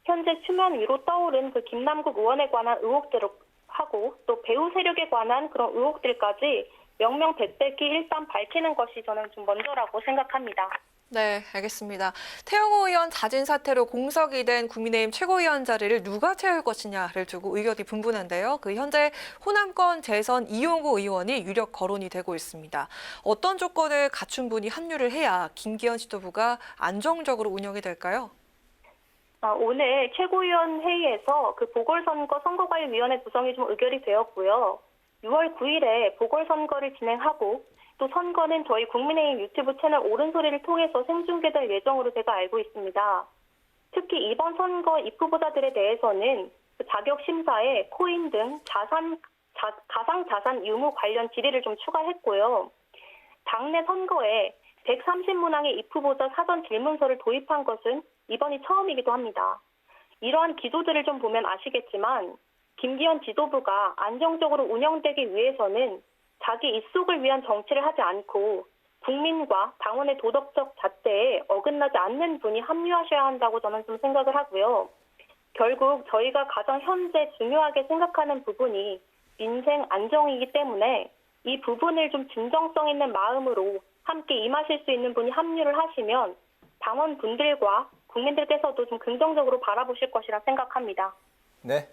현재 수면 위로 떠오른 그 김남국 의원에 관한 의혹들을 하고 또 배후 세력에 관한 그런 의혹들까지 명명백백히 일단 밝히는 것이 저는 좀 먼저라고 생각합니다.
네, 알겠습니다. 태영호 의원 자진 사퇴로 공석이 된 국민의힘 최고위원 자리를 누가 채울 것이냐를 두고 의견이 분분한데요. 현재 호남권 재선 이용구 의원이 유력 거론이 되고 있습니다. 어떤 조건을 갖춘 분이 합류를 해야 김기현 지도부가 안정적으로 운영이 될까요?
오늘 최고위원 회의에서 그 보궐선거 선거관리위원회 구성이 좀 의결이 되었고요. 6월 9일에 보궐선거를 진행하고 또 선거는 저희 국민의힘 유튜브 채널 옳은소리를 통해서 생중계될 예정으로 제가 알고 있습니다. 특히 이번 선거 입후보자들에 대해서는 자격 심사에 코인 등 가상자산 유무 관련 질의를 좀 추가했고요. 당내 선거에 130문항의 입후보자 사전 질문서를 도입한 것은 이번이 처음이기도 합니다. 이러한 기조들을 좀 보면 아시겠지만 김기현 지도부가 안정적으로 운영되기 위해서는 자기 입속을 위한 정치를 하지 않고 국민과 당원의 도덕적 잣대에 어긋나지 않는 분이 합류하셔야 한다고 저는 좀 생각을 하고요. 결국 저희가 가장 현재 중요하게 생각하는 부분이 민생 안정이기 때문에 이 부분을 좀 진정성 있는 마음으로 함께 임하실 수 있는 분이 합류를 하시면 당원분들과 국민들께서도 좀 긍정적으로 바라보실 것이라 생각합니다.
네.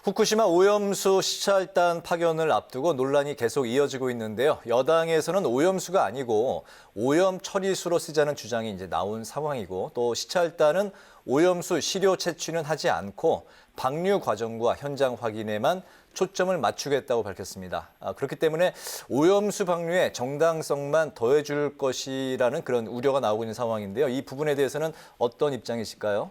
후쿠시마 오염수 시찰단 파견을 앞두고 논란이 계속 이어지고 있는데요. 여당에서는 오염수가 아니고 오염 처리수로 쓰자는 주장이 이제 나온 상황이고 또 시찰단은 오염수 시료 채취는 하지 않고 방류 과정과 현장 확인에만 초점을 맞추겠다고 밝혔습니다. 그렇기 때문에 오염수 방류의 정당성만 더해줄 것이라는 그런 우려가 나오고 있는 상황인데요. 이 부분에 대해서는 어떤 입장이실까요?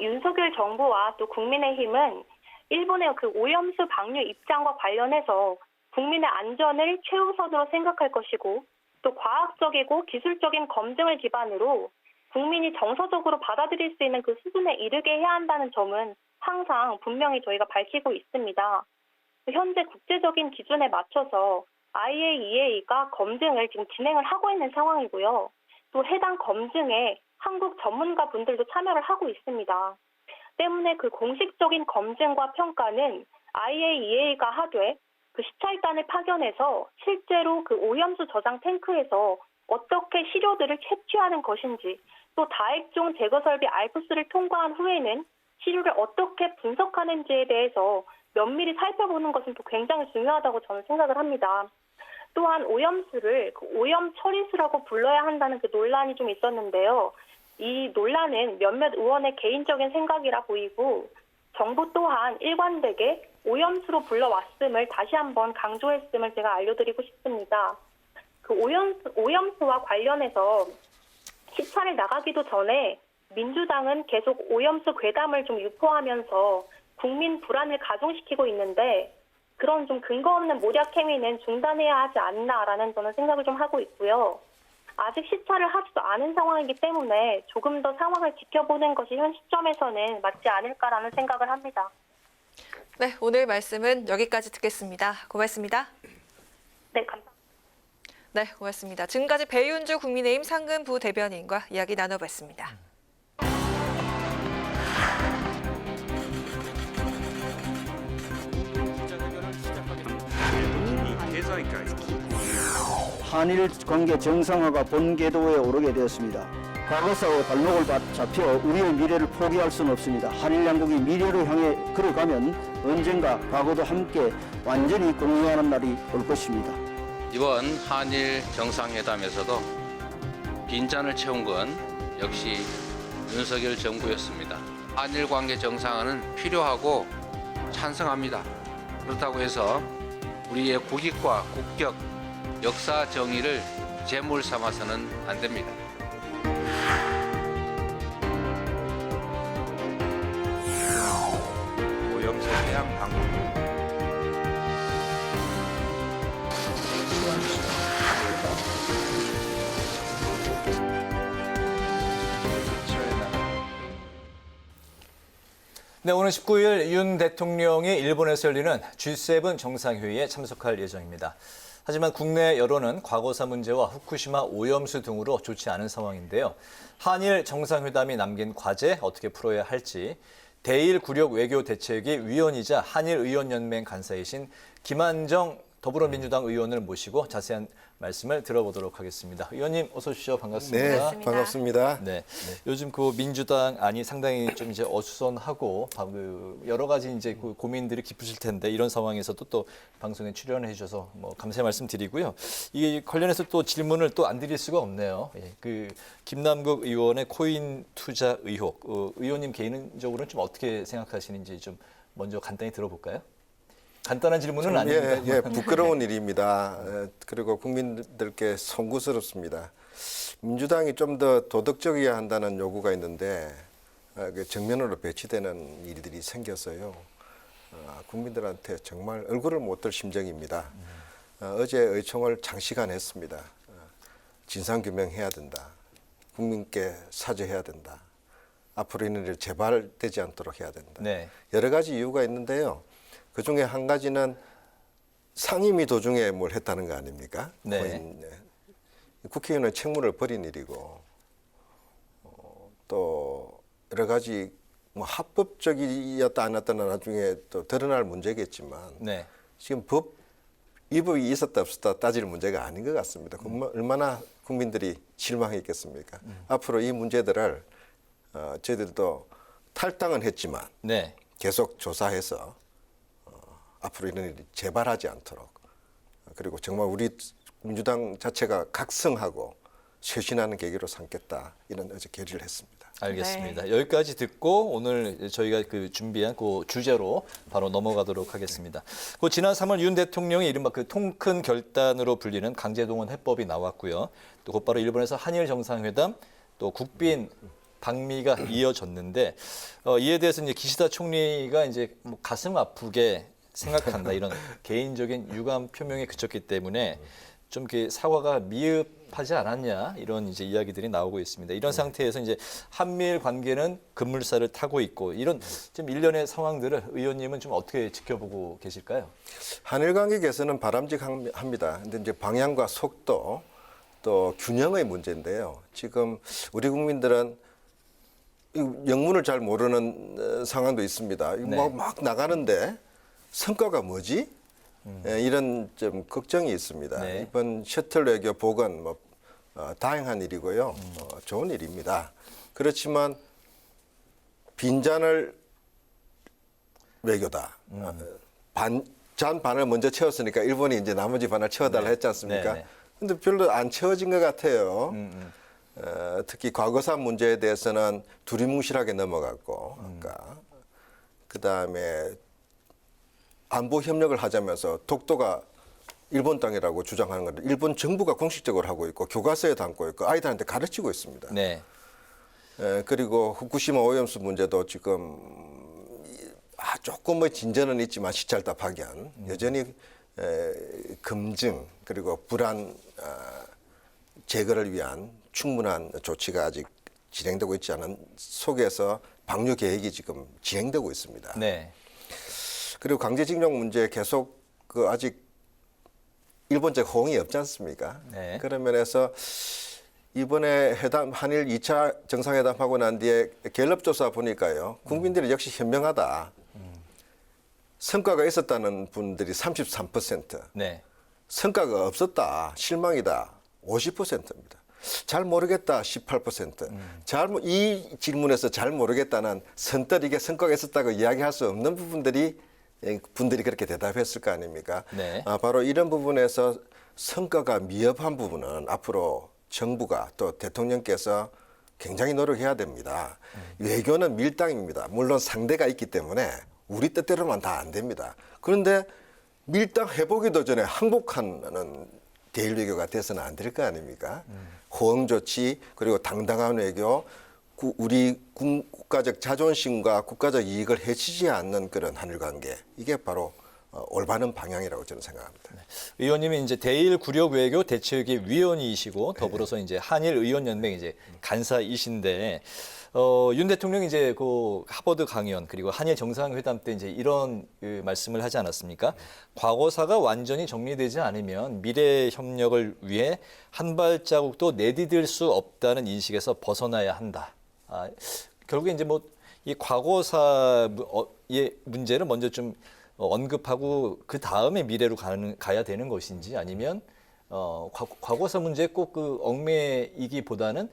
윤석열 정부와 또 국민의힘은 일본의 그 오염수 방류 입장과 관련해서 국민의 안전을 최우선으로 생각할 것이고 또 과학적이고 기술적인 검증을 기반으로 국민이 정서적으로 받아들일 수 있는 그 수준에 이르게 해야 한다는 점은 항상 분명히 저희가 밝히고 있습니다. 현재 국제적인 기준에 맞춰서 IAEA가 검증을 지금 진행을 하고 있는 상황이고요. 또 해당 검증에 한국 전문가 분들도 참여를 하고 있습니다. 때문에 그 공식적인 검증과 평가는 IAEA가 하되 그 시찰단을 파견해서 실제로 그 오염수 저장 탱크에서 어떻게 시료들을 채취하는 것인지 또 다액종 제거 설비 알프스를 통과한 후에는 시료를 어떻게 분석하는지에 대해서 면밀히 살펴보는 것은 또 굉장히 중요하다고 저는 생각을 합니다. 또한 오염수를 그 오염 처리수라고 불러야 한다는 그 논란이 좀 있었는데요. 이 논란은 몇몇 의원의 개인적인 생각이라 보이고 정부 또한 일관되게 오염수로 불러왔음을 다시 한번 강조했음을 제가 알려드리고 싶습니다. 그 오염수와 관련해서 시찰을 나가기도 전에 민주당은 계속 오염수 괴담을 좀 유포하면서 국민 불안을 가중시키고 있는데 그런 좀 근거 없는 모략 행위는 중단해야 하지 않나라는 저는 생각을 좀 하고 있고요. 아직 시찰을 하지도 않은 상황이기 때문에 조금 더 상황을 지켜보는 것이 현 시점에서는 맞지 않을까라는 생각을 합니다.
네, 오늘 말씀은 여기까지 듣겠습니다. 고맙습니다.
네, 감사합니다.
네, 고맙습니다. 지금까지 배윤주 국민의힘 상근 부대변인과 이야기 나눠봤습니다.
한일 관계 정상화가 본 궤도에 오르게 되었습니다. 과거사와 발목을 잡혀 우리의 미래를 포기할 수는 없습니다. 한일 양국이 미래를 향해 걸어가면 언젠가 과거도 함께 완전히 공유하는 날이 올 것입니다.
이번 한일 정상회담에서도 빈잔을 채운 건 역시 윤석열 정부였습니다. 한일 관계 정상화는 필요하고 찬성합니다. 그렇다고 해서 우리의 국익과 국격, 역사 정의를 재물 삼아서는 안 됩니다.
오염수 해양 방류.
네, 오늘 19일 윤 대통령이 일본에서 열리는 G7 정상회의에 참석할 예정입니다. 하지만 국내 여론은 과거사 문제와 후쿠시마 오염수 등으로 좋지 않은 상황인데요. 한일 정상회담이 남긴 과제 어떻게 풀어야 할지 대일 굴욕 외교 대책위 위원이자 한일의원연맹 간사이신 김한정 더불어민주당 의원을 모시고 자세한 말씀을 들어보도록 하겠습니다. 의원님 어서 오십시오. 반갑습니다.
네, 반갑습니다.
네, 요즘 그 민주당 안이 상당히 좀 이제 어수선하고 여러 가지 이제 그 고민들이 깊으실 텐데 이런 상황에서도 또 방송에 출연해 주셔서 뭐 감사의 말씀드리고요. 이 관련해서 또 질문을 또 안 드릴 수가 없네요. 예, 그 김남국 의원의 코인 투자 의혹, 의원님 개인적으로는 좀 어떻게 생각하시는지 좀 먼저 간단히 들어볼까요? 간단한 질문은 아닙니다.
예, 부끄러운 일입니다. 그리고 국민들께 송구스럽습니다. 민주당이 좀 더 도덕적이어야 한다는 요구가 있는데 정면으로 배치되는 일들이 생겨서요. 국민들한테 정말 얼굴을 못 들 심정입니다. 어제 의총을 장시간 했습니다. 진상규명해야 된다. 국민께 사죄해야 된다. 앞으로 이런 일 재발되지 않도록 해야 된다.
네.
여러 가지 이유가 있는데요. 그중에 한 가지는 상임위 도중에 뭘 했다는 거 아닙니까?
네.
국회의원은 책무를 버린 일이고 또 여러 가지 뭐 합법적이었다 안 했다는 나중에 또 드러날 문제겠지만
네.
지금 이 법이 있었다 없었다 따질 문제가 아닌 것 같습니다. 얼마나 국민들이 실망했겠습니까? 앞으로 이 문제들을 저희들도 탈당은 했지만
네.
계속 조사해서 앞으로 이런 일이 재발하지 않도록 그리고 정말 우리 민주당 자체가 각성하고 쇄신하는 계기로 삼겠다 이런 어제 결의를 했습니다.
알겠습니다. 네. 여기까지 듣고 오늘 저희가 그 준비한 그 주제로 바로 넘어가도록 하겠습니다. 그 지난 3월 윤 대통령이 이른바 그 통큰 결단으로 불리는 강제동원 해법이 나왔고요. 또 곧바로 일본에서 한일 정상회담 또 국빈 방미가 이어졌는데 이에 대해서 이제 기시다 총리가 이제 뭐 가슴 아프게 생각한다 이런 개인적인 유감 표명에 그쳤기 때문에 좀 이렇게 사과가 미흡하지 않았냐 이런 이제 이야기들이 나오고 있습니다. 이런 상태에서 이제 한미일 관계는 급물살을 타고 있고 이런 좀 일련의 상황들을 의원님은 좀 어떻게 지켜보고 계실까요?
한일 관계 개선은 바람직합니다. 근데 이제 방향과 속도 또 균형의 문제인데요. 지금 우리 국민들은 영문을 잘 모르는 상황도 있습니다.
네.
막 나가는데 성과가 뭐지? 이런 좀 걱정이 있습니다.
네.
이번 셔틀 외교 복원 다행한 일이고요. 좋은 일입니다. 그렇지만 빈잔을 외교다. 잔 반을 먼저 채웠으니까 일본이 이제 나머지 반을 채워달라 했지 않습니까? 근데 별로 안 채워진 것 같아요. 특히 과거사 문제에 대해서는 두리뭉실하게 넘어갔고, 그다음에 안보 협력을 하자면서 독도가 일본 땅이라고 주장하는 걸 일본 정부가 공식적으로 하고 있고 교과서에 담고 있고 아이들한테 가르치고 있습니다.
네.
그리고 후쿠시마 오염수 문제도 지금 조금의 진전은 있지만 시찰다 파견 여전히 검증 그리고 불안 제거를 위한 충분한 조치가 아직 진행되고 있지 않은 속에서 방류 계획이 지금 진행되고 있습니다.
네.
그리고 강제징용 문제 계속 아직 일본적 호응이 없지 않습니까?
네.
그런 면에서 이번에 한일 2차 정상회담하고 난 뒤에 갤럽조사 보니까요. 국민들이 역시 현명하다. 성과가 있었다는 분들이 33%.
네.
성과가 없었다. 실망이다. 50%입니다. 잘 모르겠다 18%. 이 질문에서 잘 모르겠다는 선뜻 성과가 있었다고 이야기할 수 없는 분들이 그렇게 대답했을 거 아닙니까?
네.
바로 이런 부분에서 성과가 미흡한 부분은 앞으로 정부가 또 대통령께서 굉장히 노력해야 됩니다. 외교는 밀당입니다. 물론 상대가 있기 때문에 우리 뜻대로만 다 안 됩니다. 그런데 밀당 해보기도 전에 항복하는 대일 외교가 돼서는 안 될 거 아닙니까? 호응 조치 그리고 당당한 외교, 우리 국가적 자존심과 국가적 이익을 해치지 않는 그런 한일 관계, 이게 바로 올바른 방향이라고 저는 생각합니다.
의원님이 이제 대일 구력 외교 대책위 위원이시고 더불어서 이제 한일 의원 연맹 이제 간사이신데 윤 대통령이 이제 그 하버드 강연 그리고 한일 정상회담 때 이제 이런 말씀을 하지 않았습니까? 과거사가 완전히 정리되지 않으면 미래 협력을 위해 한 발자국도 내디딜 수 없다는 인식에서 벗어나야 한다. 결국에 이제 뭐 이 과거사의 문제를 먼저 좀 언급하고 그 다음에 미래로 가야 되는 것인지 아니면 과거사 문제에 꼭 그 얽매이기보다는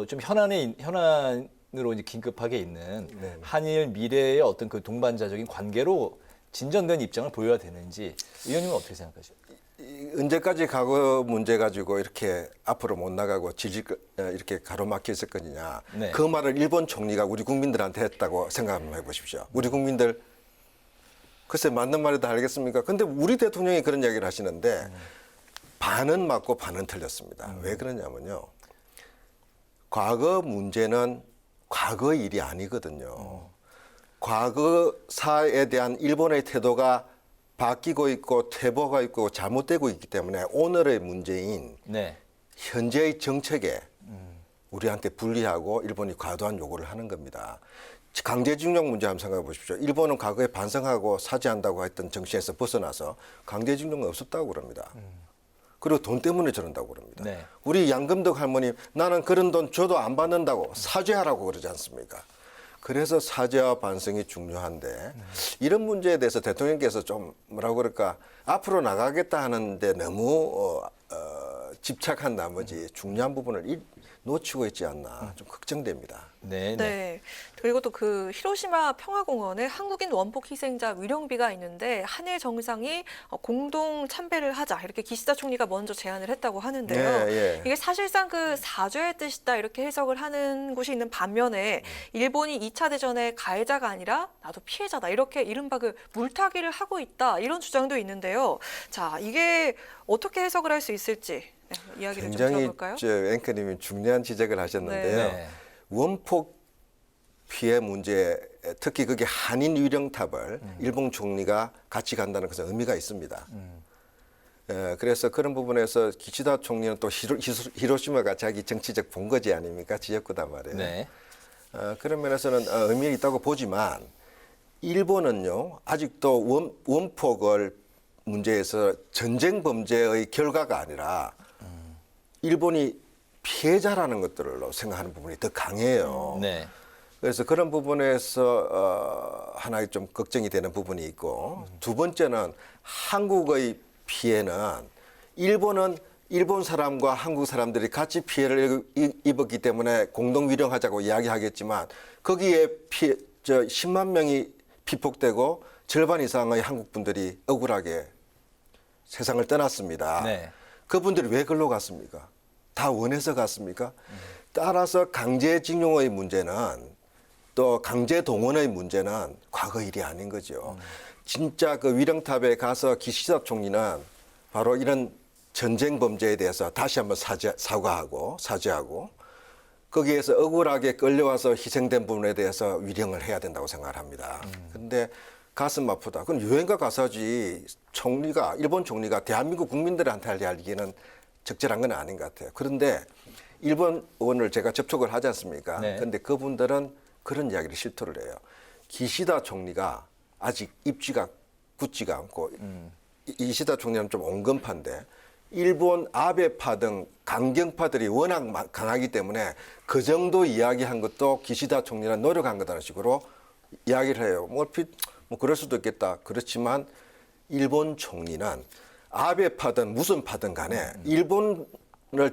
좀 현안으로 이제 긴급하게 있는 한일 미래의 어떤 그 동반자적인 관계로 진전된 입장을 보여야 되는지 의원님은 어떻게 생각하세요?
언제까지 과거 문제 가지고 이렇게 앞으로 못 나가고 질질 이렇게 가로막혀 있을 거냐.
네.
그 말을 일본 총리가 우리 국민들한테 했다고 생각 한번 해보십시오. 우리 국민들 글쎄 맞는 말이다 알겠습니까? 근데 우리 대통령이 그런 이야기를 하시는데 반은 맞고 반은 틀렸습니다. 왜 그러냐면요. 과거 문제는 과거 일이 아니거든요. 과거사에 대한 일본의 태도가 바뀌고 있고 퇴보가 있고 잘못되고 있기 때문에 오늘의 문제인 현재의 정책에 우리한테 불리하고 일본이 과도한 요구를 하는 겁니다. 강제징용 문제 한번 생각해 보십시오. 일본은 과거에 반성하고 사죄한다고 했던 정신에서 벗어나서 강제징용은 없었다고 그럽니다. 그리고 돈 때문에 저런다고 그럽니다. 우리 양금덕 할머니 나는 그런 돈 줘도 안 받는다고 사죄하라고 그러지 않습니까? 그래서 사죄와 반성이 중요한데 이런 문제에 대해서 대통령께서 좀 뭐라고 그럴까 앞으로 나가겠다 하는데 너무 집착한 나머지 중요한 부분을 놓치고 있지 않나 좀 걱정됩니다.
네. 그리고 또 그 히로시마 평화공원에 한국인 원폭 희생자 위령비가 있는데 한일 정상이 공동 참배를 하자 이렇게 기시다 총리가 먼저 제안을 했다고 하는데요. 이게 사실상 그 사죄의 뜻이다 이렇게 해석을 하는 곳이 있는 반면에 일본이 2차 대전의 가해자가 아니라 나도 피해자다 이렇게 이른바 그 물타기를 하고 있다 이런 주장도 있는데요. 자, 이게 어떻게 해석을 할 수 있을지 이야기를 좀 들어볼까요?
굉장히 앵커님이 중요한 지적을 하셨는데요. 원폭 피해 문제, 특히 그게 한인 위령탑을 일본 총리가 같이 간다는 것은 의미가 있습니다. 그래서 그런 부분에서 기시다 총리는 또 히로시마가 자기 정치적 본거지 아닙니까? 지역구단 말이에요. 그런 면에서는 의미가 있다고 보지만 일본은요 아직도 원폭을 문제에서 전쟁 범죄의 결과가 아니라 일본이 피해자라는 것들로 생각하는 부분이 더 강해요. 그래서 그런 부분에서 하나의 좀 걱정이 되는 부분이 있고 두 번째는 한국의 피해는 일본은 일본 사람과 한국 사람들이 같이 피해를 입었기 때문에 공동 위령하자고 이야기하겠지만 거기에 10만 명이 피폭되고 절반 이상의 한국 분들이 억울하게 세상을 떠났습니다. 그분들이 왜 글로 갔습니까? 다 원해서 갔습니까? 따라서 강제징용의 문제는 또 강제동원의 문제는 과거 일이 아닌 거죠. 진짜 그 위령탑에 가서 기시다 총리는 바로 이런 전쟁 범죄에 대해서 다시 한번 사죄하고 거기에서 억울하게 끌려와서 희생된 부분에 대해서 위령을 해야 된다고 생각을 합니다. 그런데 가슴 아프다. 그건 유엔과 가서지 일본 총리가 대한민국 국민들한테 할 이야기는 적절한 건 아닌 것 같아요. 그런데 일본 의원을 제가 접촉을 하지 않습니까? 그런데 그분들은 그런 이야기를 실토를 해요. 기시다 총리가 아직 입지가 굳지가 않고 기시다 총리는 좀 온건파인데 일본 아베파 등 강경파들이 워낙 강하기 때문에 그 정도 이야기한 것도 기시다 총리는 노력한 거다라는 식으로 이야기를 해요. 뭐 그럴 수도 있겠다. 그렇지만 일본 총리는 아베파든 무슨 파든 간에 일본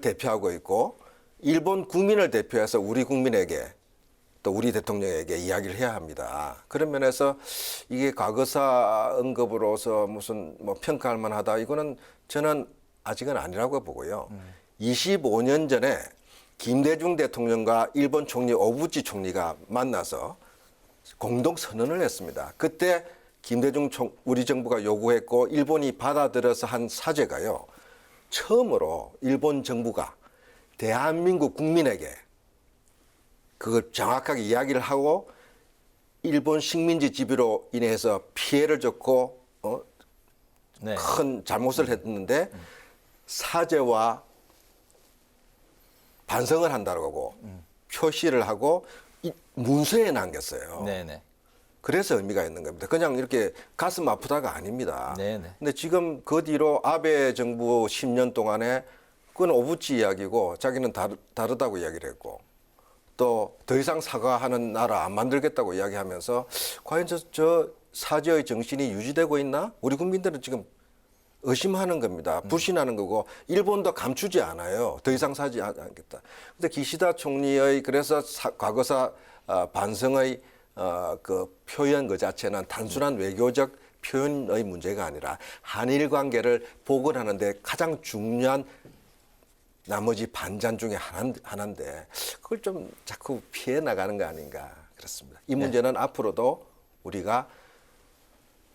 대표하고 있고 일본 국민을 대표해서 우리 국민에게 또 우리 대통령에게 이야기를 해야 합니다. 그런 면에서 이게 과거사 언급으로서 무슨 뭐 평가할 만하다 이거는 저는 아직은 아니라고 보고요. 25년 전에 김대중 대통령과 일본 총리 오부치 총리가 만나서 공동 선언을 했습니다. 그때 김대중 우리 정부가 요구했고 일본이 받아들여서 한 사죄가요. 처음으로 일본 정부가 대한민국 국민에게 그걸 정확하게 이야기를 하고 일본 식민지 지배로 인해서 피해를 줬고 큰 잘못을 했는데 사죄와 반성을 한다고 표시를 하고 문서에 남겼어요.
네네.
그래서 의미가 있는 겁니다. 그냥 이렇게 가슴 아프다가 아닙니다.
네네.
근데 지금 그 뒤로 아베 정부 10년 동안에 그건 오부치 이야기고 자기는 다르다고 이야기를 했고 또 더 이상 사과하는 나라 안 만들겠다고 이야기하면서 과연 저 사죄의 정신이 유지되고 있나? 우리 국민들은 지금 의심하는 겁니다. 불신하는 거고 일본도 감추지 않아요. 더 이상 사지 않겠다. 근데 기시다 총리의 그래서 과거사 반성의 그 표현 그 자체는 단순한 외교적 표현의 문제가 아니라 한일 관계를 복원하는데 가장 중요한 나머지 반잔 중에 하나인데 그걸 좀 자꾸 피해 나가는 거 아닌가 그렇습니다. 이 문제는 앞으로도 우리가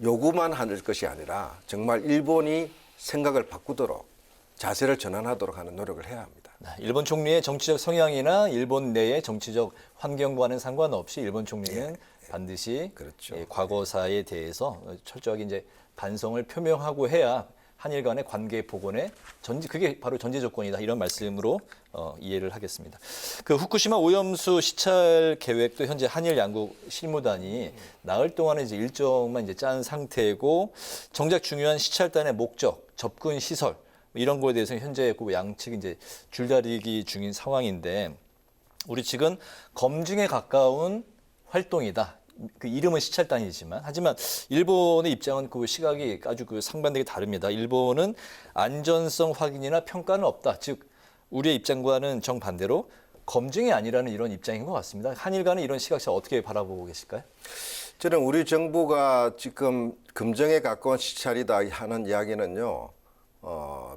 요구만 할 것이 아니라 정말 일본이 생각을 바꾸도록 자세를 전환하도록 하는 노력을 해야 합니다.
일본 총리의 정치적 성향이나 일본 내의 정치적 환경과는 상관없이 일본 총리는 반드시
그렇죠.
과거사에 대해서 철저하게 이제 반성을 표명하고 해야 한일 간의 관계 복원에 그게 바로 전제 조건이다 이런 말씀으로 이해를 하겠습니다. 그 후쿠시마 오염수 시찰 계획도 현재 한일 양국 실무단이 나흘 동안의 이제 일정만 이제 짠 상태고 정작 중요한 시찰단의 목적, 접근 시설 이런 거에 대해서는 현재 그 양측이 이제 줄다리기 중인 상황인데 우리 측은 검증에 가까운 활동이다. 그 이름은 시찰단이지만 하지만 일본의 입장은 그 시각이 아주 그 상반되게 다릅니다. 일본은 안전성 확인이나 평가는 없다. 즉 우리의 입장과는 정반대로 검증이 아니라는 이런 입장인 것 같습니다. 한일 간은 이런 시각차 어떻게 바라보고 계실까요?
저는 우리 정부가 지금 검증에 가까운 시찰이다 하는 이야기는요.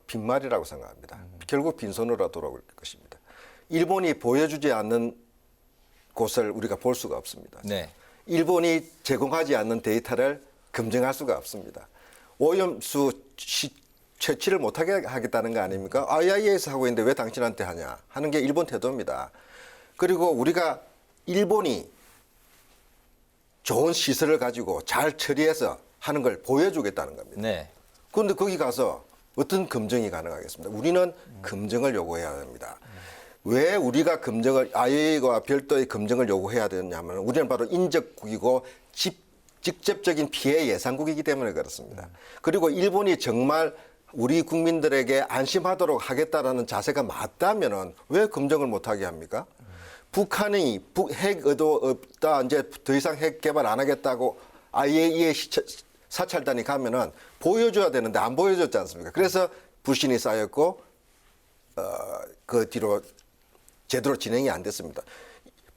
빈말이라고 생각합니다. 결국 빈손으로 돌아올 것입니다. 일본이 보여주지 않는 곳을 우리가 볼 수가 없습니다.
네.
일본이 제공하지 않는 데이터를 검증할 수가 없습니다. 오염수 채취를 못하게 하겠다는 거 아닙니까? IAEA에서 하고 있는데 왜 당신한테 하냐 하는 게 일본 태도입니다. 그리고 우리가 일본이 좋은 시설을 가지고 잘 처리해서 하는 걸 보여주겠다는 겁니다.
네.
그런데 거기 가서 어떤 검증이 가능하겠습니다. 우리는 검증을 요구해야 합니다. 왜 우리가 검증을 IAEA와 별도의 검증을 요구해야 되냐면 우리는 바로 인접국이고 직접적인 피해 예상국이기 때문에 그렇습니다. 그리고 일본이 정말 우리 국민들에게 안심하도록 하겠다라는 자세가 맞다면은 왜 검증을 못하게 합니까? 북한이 핵 의도 없다 이제 더 이상 핵 개발 안 하겠다고 IAEA 사찰단이 가면은 보여줘야 되는데 안 보여줬지 않습니까? 그래서 불신이 쌓였고 그 뒤로 제대로 진행이 안 됐습니다.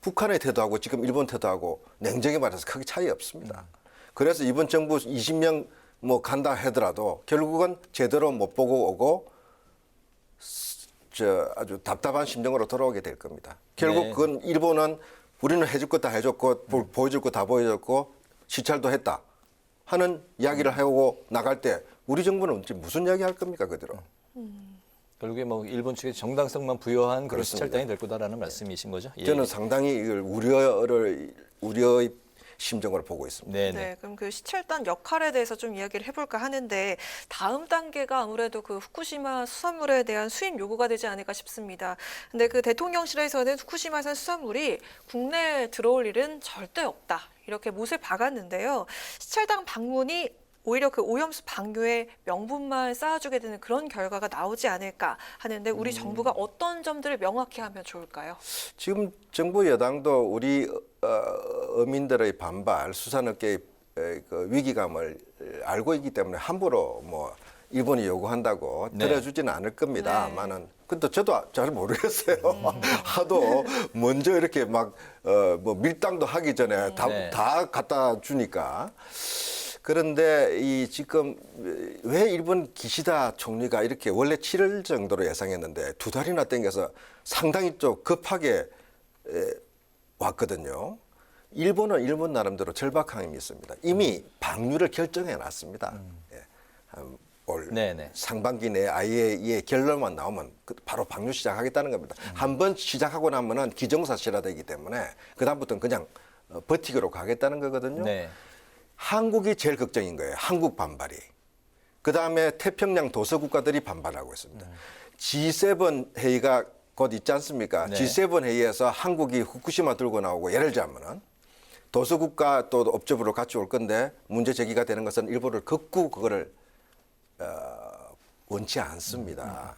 북한의 태도하고 지금 일본 태도하고 냉정히 말해서 크게 차이 없습니다. 그래서 이번 정부 20명 뭐 간다 하더라도 결국은 제대로 못 보고 오고 아주 답답한 심정으로 돌아오게 될 겁니다. 결국 그건 일본은 우리는 해줄 거 다 해줬고 보여줄 거 다 보여줬고 시찰도 했다 하는 이야기를 하고 나갈 때 우리 정부는 무슨 이야기 할 겁니까 그대로.
결국에 뭐 일본 측의 정당성만 부여한 그런 시찰단이 될 거다라는 말씀이신 거죠?
저는 상당히 이걸 우려의 심정으로 보고 있습니다.
네, 그럼 그 시찰단 역할에 대해서 좀 이야기를 해볼까 하는데 다음 단계가 아무래도 그 후쿠시마 수산물에 대한 수입 요구가 되지 않을까 싶습니다. 근데 그 대통령실에서는 후쿠시마산 수산물이 국내에 들어올 일은 절대 없다. 이렇게 못을 박았는데요. 시찰단 방문이 오히려 그 오염수 방류의 명분만 쌓아주게 되는 그런 결과가 나오지 않을까 하는데 우리 정부가 어떤 점들을 명확히 하면 좋을까요?
지금 정부 여당도 우리 어민들의 반발, 수산업계의 그 위기감을 알고 있기 때문에 함부로 뭐 일본이 요구한다고
네.
들어주지는 않을 겁니다. 아마는. 근데 저도 잘 모르겠어요. 하도 먼저 이렇게 막 뭐 밀당도 하기 전에 다 갖다 주니까. 그런데 이 지금 왜 일본 기시다 총리가 이렇게 원래 7월 정도로 예상했는데 2달이나 땡겨서 상당히 좀 급하게 왔거든요. 일본은 일본 나름대로 절박함이 있습니다. 이미 방류를 결정해 놨습니다. 올 상반기 내에 IAEA 결론만 나오면 바로 방류 시작하겠다는 겁니다. 한번 시작하고 나면은 기정사실화되기 때문에 그다음부터는 그냥 버티기로 가겠다는 거거든요. 한국이 제일 걱정인 거예요. 한국 반발이. 그다음에 태평양 도서국가들이 반발하고 있습니다. G7 회의가 곧 있지 않습니까? G7 회의에서 한국이 후쿠시마 들고 나오고 예를 들자면은 도서국가 또 업적으로 같이 올 건데 문제 제기가 되는 것은 일본을 극구 그거를 원치 않습니다.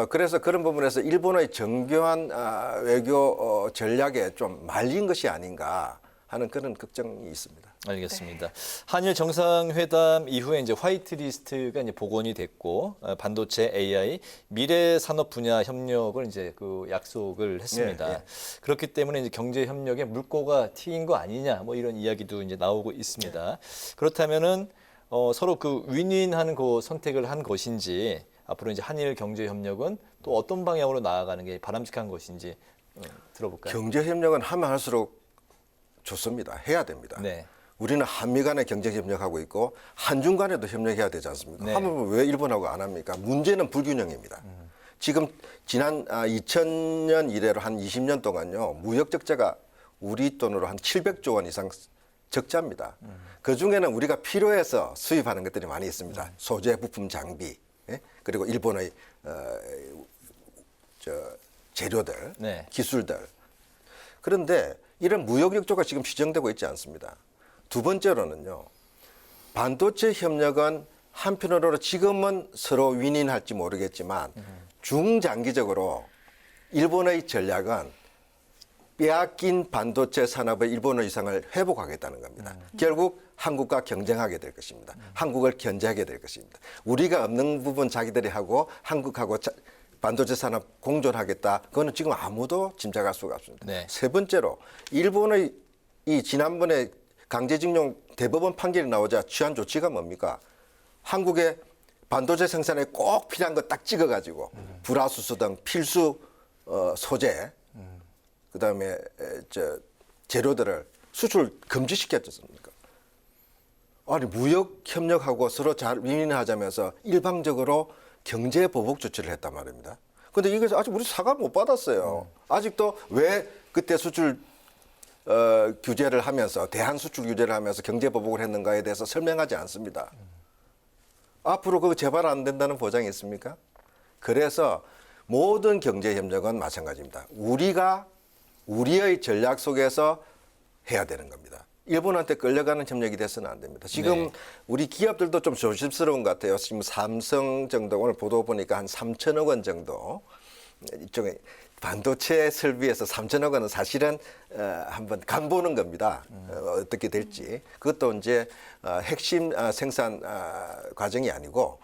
그래서 그런 부분에서 일본의 정교한 외교 전략에 좀 말린 것이 아닌가 하는 그런 걱정이 있습니다.
알겠습니다. 한일 정상회담 이후에 이제 화이트리스트가 이제 복원이 됐고 반도체, AI, 미래 산업 분야 협력을 이제 그 약속을 했습니다. 그렇기 때문에 이제 경제 협력에 물꼬가 튀인 거 아니냐 뭐 이런 이야기도 이제 나오고 있습니다. 그렇다면은 서로 그 윈윈하는 그 선택을 한 것인지 앞으로 이제 한일 경제 협력은 또 어떤 방향으로 나아가는 게 바람직한 것인지 들어볼까요?
경제 협력은 하면 할수록 좋습니다. 해야 됩니다. 우리는 한미 간에 경제 협력하고 있고 한중 간에도 협력해야 되지 않습니까? 하면 왜 일본하고 안 합니까? 문제는 불균형입니다. 지금 지난 2000년 이래로 한 20년 동안요. 무역 적자가 우리 돈으로 한 700조 원 이상 적자입니다. 그중에는 우리가 필요해서 수입하는 것들이 많이 있습니다. 소재, 부품, 장비, 그리고 일본의 재료들, 기술들. 그런데 이런 무역 역조가 지금 시정되고 있지 않습니다. 두 번째로는요. 반도체 협력은 한편으로 지금은 서로 윈윈할지 모르겠지만 중장기적으로 일본의 전략은 빼앗긴 반도체 산업의 일본의 위상을 회복하겠다는 겁니다. 결국 한국과 경쟁하게 될 것입니다. 한국을 견제하게 될 것입니다. 우리가 없는 부분 자기들이 하고 한국하고 반도체 산업 공존하겠다. 그거는 지금 아무도 짐작할 수가 없습니다. 세 번째로 일본의 이 지난번에 강제징용 대법원 판결이 나오자 취한 조치가 뭡니까? 한국의 반도체 생산에 꼭 필요한 거 딱 찍어가지고 불화수소 등 필수 소재, 그다음에 재료들을 수출 금지시켰습니까? 아니 무역 협력하고 서로 잘 윈윈하자면서 일방적으로 경제 보복 조치를 했단 말입니다. 그런데 이것을 아직 우리 사과를 못 받았어요. 아직도 왜 그때 수출 규제를 하면서 대한 수출 규제를 하면서 경제 보복을 했는가에 대해서 설명하지 않습니다. 앞으로 그거 재발 안 된다는 보장이 있습니까? 그래서 모든 경제 협력은 마찬가지입니다. 우리가 우리의 전략 속에서 해야 되는 겁니다. 일본한테 끌려가는 협력이 돼서는 안 됩니다. 지금 우리 기업들도 좀 조심스러운 것 같아요. 지금 삼성 정도 오늘 보도 보니까 한 3천억 원 정도 이쪽에 반도체 설비에서 3천억 원은 사실은 한번 간보는 겁니다. 어떻게 될지. 그것도 이제 핵심 생산 과정이 아니고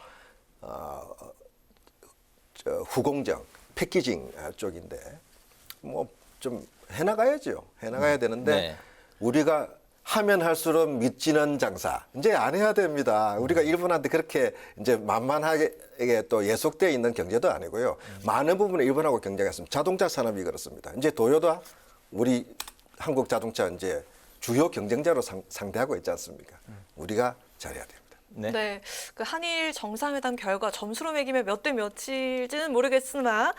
후공정, 패키징 쪽인데 뭐 좀 해나가야죠. 해나가야 되는데 우리가 하면 할수록 미치는 장사. 이제 안 해야 됩니다. 우리가 일본한테 그렇게 이제 만만하게 또 예속되어 있는 경제도 아니고요. 많은 부분에 일본하고 경쟁했습니다. 자동차 산업이 그렇습니다. 이제 도요타 우리 한국 자동차 이제 주요 경쟁자로 상대하고 있지 않습니까? 우리가 잘해야 됩니다.
네, 그 한일 정상회담 결과 점수로 매기면 몇 대 몇일지는 모르겠으나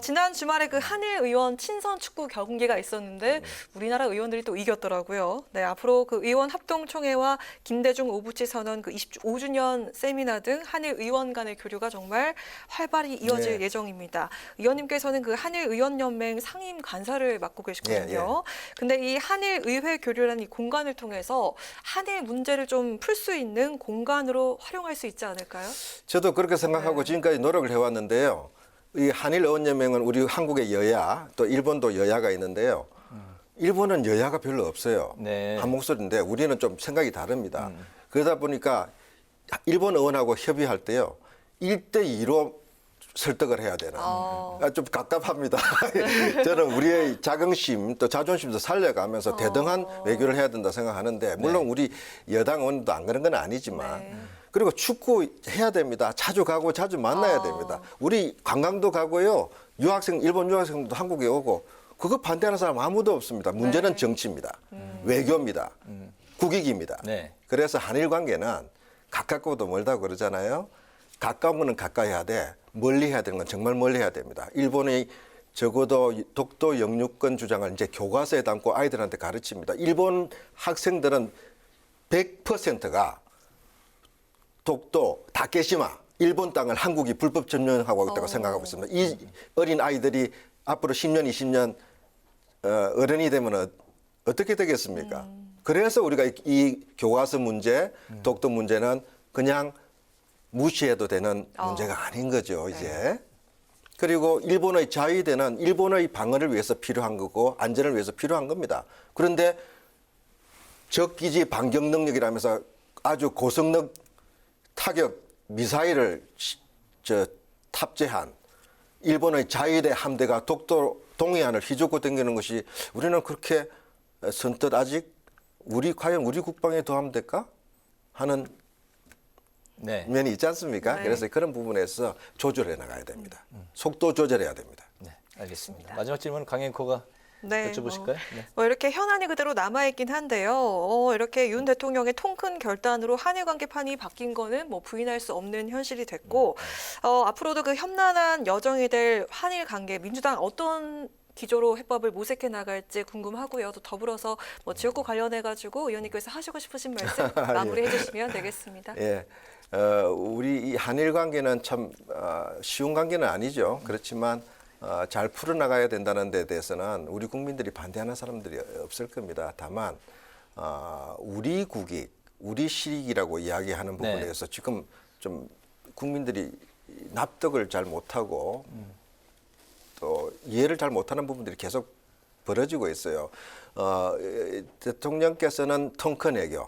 지난 주말에 그 한일 의원 친선 축구 경기가 있었는데 우리나라 의원들이 또 이겼더라고요. 네, 앞으로 그 의원 합동총회와 김대중 오부치 선언 그 25주년 세미나 등 한일 의원 간의 교류가 정말 활발히 이어질 예정입니다. 의원님께서는 그 한일 의원연맹 상임 간사를 맡고 계시거든요. 근데 이 한일 의회 교류라는 이 공간을 통해서 한일 문제를 좀 풀 수 있는 공간 으로 활용할 수 있지 않을까요?
저도 그렇게 생각하고 지금까지 노력을 해왔는데요. 이 한일 의원연맹은 우리 한국의 여야 또 일본도 여야가 있는데요. 일본은 여야가 별로 없어요. 한 목소리인데 우리는 좀 생각이 다릅니다. 그러다 보니까 일본 의원하고 협의할 때요 1대2로 설득을 해야 되는 좀 갑갑합니다. 저는 우리의 자긍심 또 자존심도 살려가면서 대등한 외교를 해야 된다 생각하는데 물론 우리 여당 의원도 안 그런 건 아니지만 그리고 축구 해야 됩니다. 자주 가고 자주 만나야 됩니다. 우리 관광도 가고요. 일본 유학생도 한국에 오고 그거 반대하는 사람 아무도 없습니다. 문제는 정치입니다. 외교입니다. 국익입니다. 그래서 한일 관계는 가깝고도 멀다고 그러잖아요. 가까운 거는 가까이 해야 돼. 멀리 해야 되는 건 정말 멀리 해야 됩니다. 일본이 적어도 독도 영유권 주장을 이제 교과서에 담고 아이들한테 가르칩니다. 일본 학생들은 100%가 독도, 다케시마, 일본 땅을 한국이 불법 점령하고 있다고 생각하고 있습니다. 이 어린 아이들이 앞으로 10년, 20년 어른이 되면 어떻게 되겠습니까? 그래서 우리가 이 교과서 문제, 독도 문제는 그냥 무시해도 되는 문제가 아닌 거죠, 이제. 그리고 일본의 자위대는 일본의 방어를 위해서 필요한 거고 안전을 위해서 필요한 겁니다. 그런데 적기지 반격 능력이라면서 아주 고성능 타격 미사일을 탑재한 일본의 자위대 함대가 독도 동해안을 휘젓고 당기는 것이 우리는 그렇게 선뜻 아직 과연 우리 국방에 도움 될까 하는 면이 있지 않습니까? 그래서 그런 부분에서 조절해 나가야 됩니다. 속도 조절해야 됩니다.
네, 알겠습니다. 마지막 질문 강행코가 여쭤보실까요?
이렇게 현안이 그대로 남아있긴 한데요. 이렇게 윤 대통령의 통 큰 결단으로 한일 관계판이 바뀐 거는 뭐 부인할 수 없는 현실이 됐고 앞으로도 그 험난한 여정이 될 한일 관계 민주당 어떤 기조로 해법을 모색해 나갈지 궁금하고요. 또 더불어서 뭐 지역구 관련해가지고 의원님께서 하시고 싶으신 말씀 마무리해 주시면 되겠습니다.
예, 우리 이 한일 관계는 참 쉬운 관계는 아니죠. 그렇지만 잘 풀어나가야 된다는 데 대해서는 우리 국민들이 반대하는 사람들이 없을 겁니다. 다만 우리 국익, 우리 실익이라고 이야기하는 부분에서 지금 좀 국민들이 납득을 잘 못하고 또 이해를 잘 못하는 부분들이 계속 벌어지고 있어요. 대통령께서는 통 큰 애교,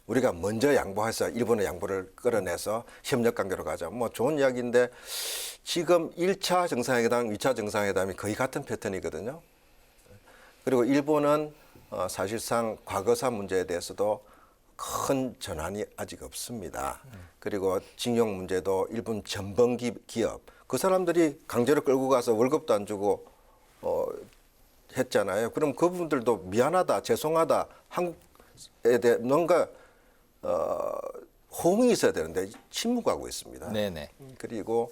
우리가 먼저 양보해서 일본의 양보를 끌어내서 협력 관계로 가자. 뭐 좋은 이야기인데 지금 1차 정상회담, 2차 정상회담이 거의 같은 패턴이거든요. 그리고 일본은 사실상 과거사 문제에 대해서도 큰 전환이 아직 없습니다. 그리고 징용 문제도 일본 전범 기업, 그 사람들이 강제로 끌고 가서 월급도 안 주고 했잖아요. 그럼 그분들도 미안하다, 죄송하다, 한국에 대해 뭔가 호응이 있어야 되는데 침묵하고 있습니다.
네네.
그리고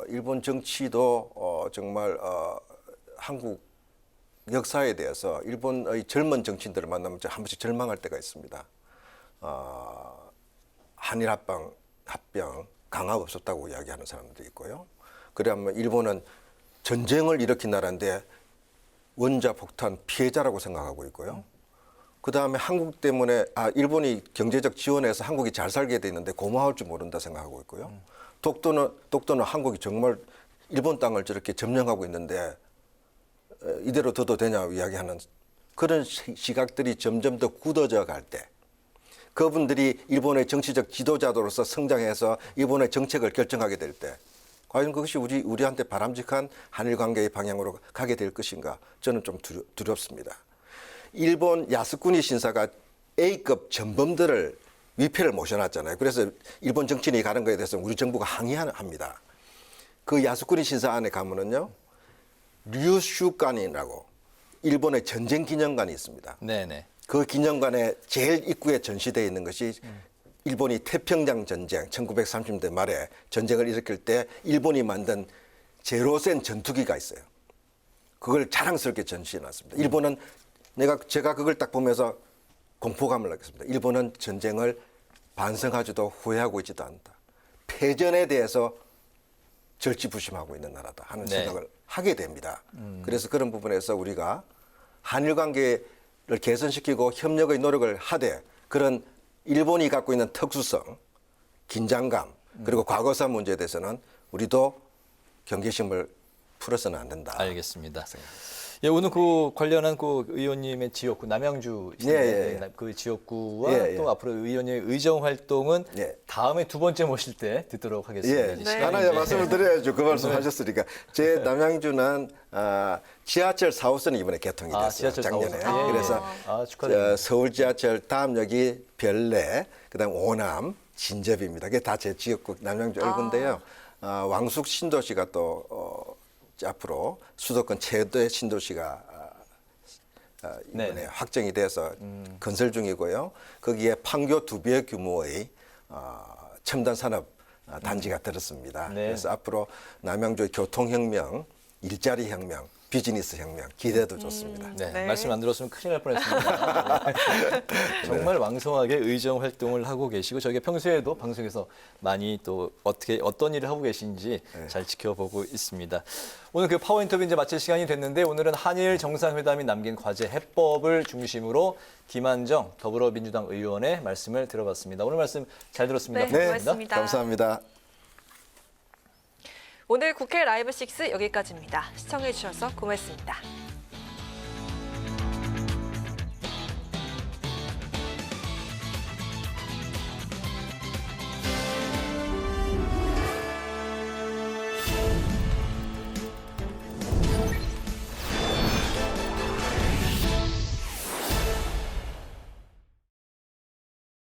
일본 정치도 정말 한국 역사에 대해서 일본의 젊은 정치인들을 만나면 한 번씩 절망할 때가 있습니다. 한일 합병 강압 없었다고 이야기하는 사람들도 있고요. 그러면 일본은 전쟁을 일으킨 나라인데 원자 폭탄 피해자라고 생각하고 있고요. 그 다음에 한국 때문에 일본이 경제적 지원해서 한국이 잘 살게 돼 있는데 고마울 줄 모른다 생각하고 있고요. 독도는 한국이 정말 일본 땅을 저렇게 점령하고 있는데 이대로 둬도 되냐고 이야기하는 그런 시각들이 점점 더 굳어져 갈 때 그분들이 일본의 정치적 지도자로서 성장해서 일본의 정책을 결정하게 될 때 과연 그것이 우리한테 바람직한 한일 관계의 방향으로 가게 될 것인가 저는 좀 두렵습니다. 일본 야스쿠니 신사가 A급 전범들을 위패를 모셔놨잖아요. 그래서 일본 정치인이 가는 거에 대해서 우리 정부가 항의합니다. 그 야스쿠니 신사 안에 가면은요, 류슈관이라고 일본의 전쟁 기념관이 있습니다.
네네.
그 기념관에 제일 입구에 전시되어 있는 것이 일본이 태평양 전쟁 1930년대 말에 전쟁을 일으킬 때 일본이 만든 제로센 전투기가 있어요. 그걸 자랑스럽게 전시해놨습니다. 일본은 제가 그걸 딱 보면서 공포감을 느꼈습니다. 일본은 전쟁을 반성하지도 후회하고 있지도 않다. 패전에 대해서 절치부심하고 있는 나라다 하는 생각을 하게 됩니다. 그래서 그런 부분에서 우리가 한일 관계를 개선시키고 협력의 노력을 하되 그런 일본이 갖고 있는 특수성, 긴장감 그리고 과거사 문제에 대해서는 우리도 경계심을 풀어서는 안 된다.
알겠습니다. 예, 오늘 그 관련한 그 의원님의 지역구 남양주 그 지역구와 또 앞으로 의원님의 의정 활동은 다음에 두 번째 모실 때 듣도록 하겠습니다.
하나 말씀을 드려야죠. 그 말씀하셨으니까 제 남양주는 지하철 4호선이 이번에 개통이 됐어요.
지하철
작년에.
4호선.
그래서
축하드립니다.
서울 지하철 다음 역이 별내, 그다음 오남, 진접입니다. 그게 다 제 지역구 남양주 얼군데요. 왕숙 신도시가 또 앞으로 수도권 최대 신도시가 이번에 확정이 돼서 건설 중이고요. 거기에 판교 2배 규모의 첨단 산업 단지가 들었습니다. 그래서 앞으로 남양주의 교통혁명, 일자리 혁명, 비즈니스 혁명 기대도 좋습니다.
말씀 안 들었으면 큰일 날 뻔했습니다. 정말 왕성하게 의정 활동을 하고 계시고 저희가 평소에도 방송에서 많이 또 어떤 일을 하고 계신지 잘 지켜보고 있습니다. 오늘 그 파워 인터뷰 이제 마칠 시간이 됐는데 오늘은 한일 정상회담이 남긴 과제 해법을 중심으로 김한정 더불어민주당 의원의 말씀을 들어봤습니다. 오늘 말씀 잘 들었습니다.
고맙습니다.
감사합니다.
오늘 국회 라이브 6 여기까지입니다. 시청해 주셔서 고맙습니다.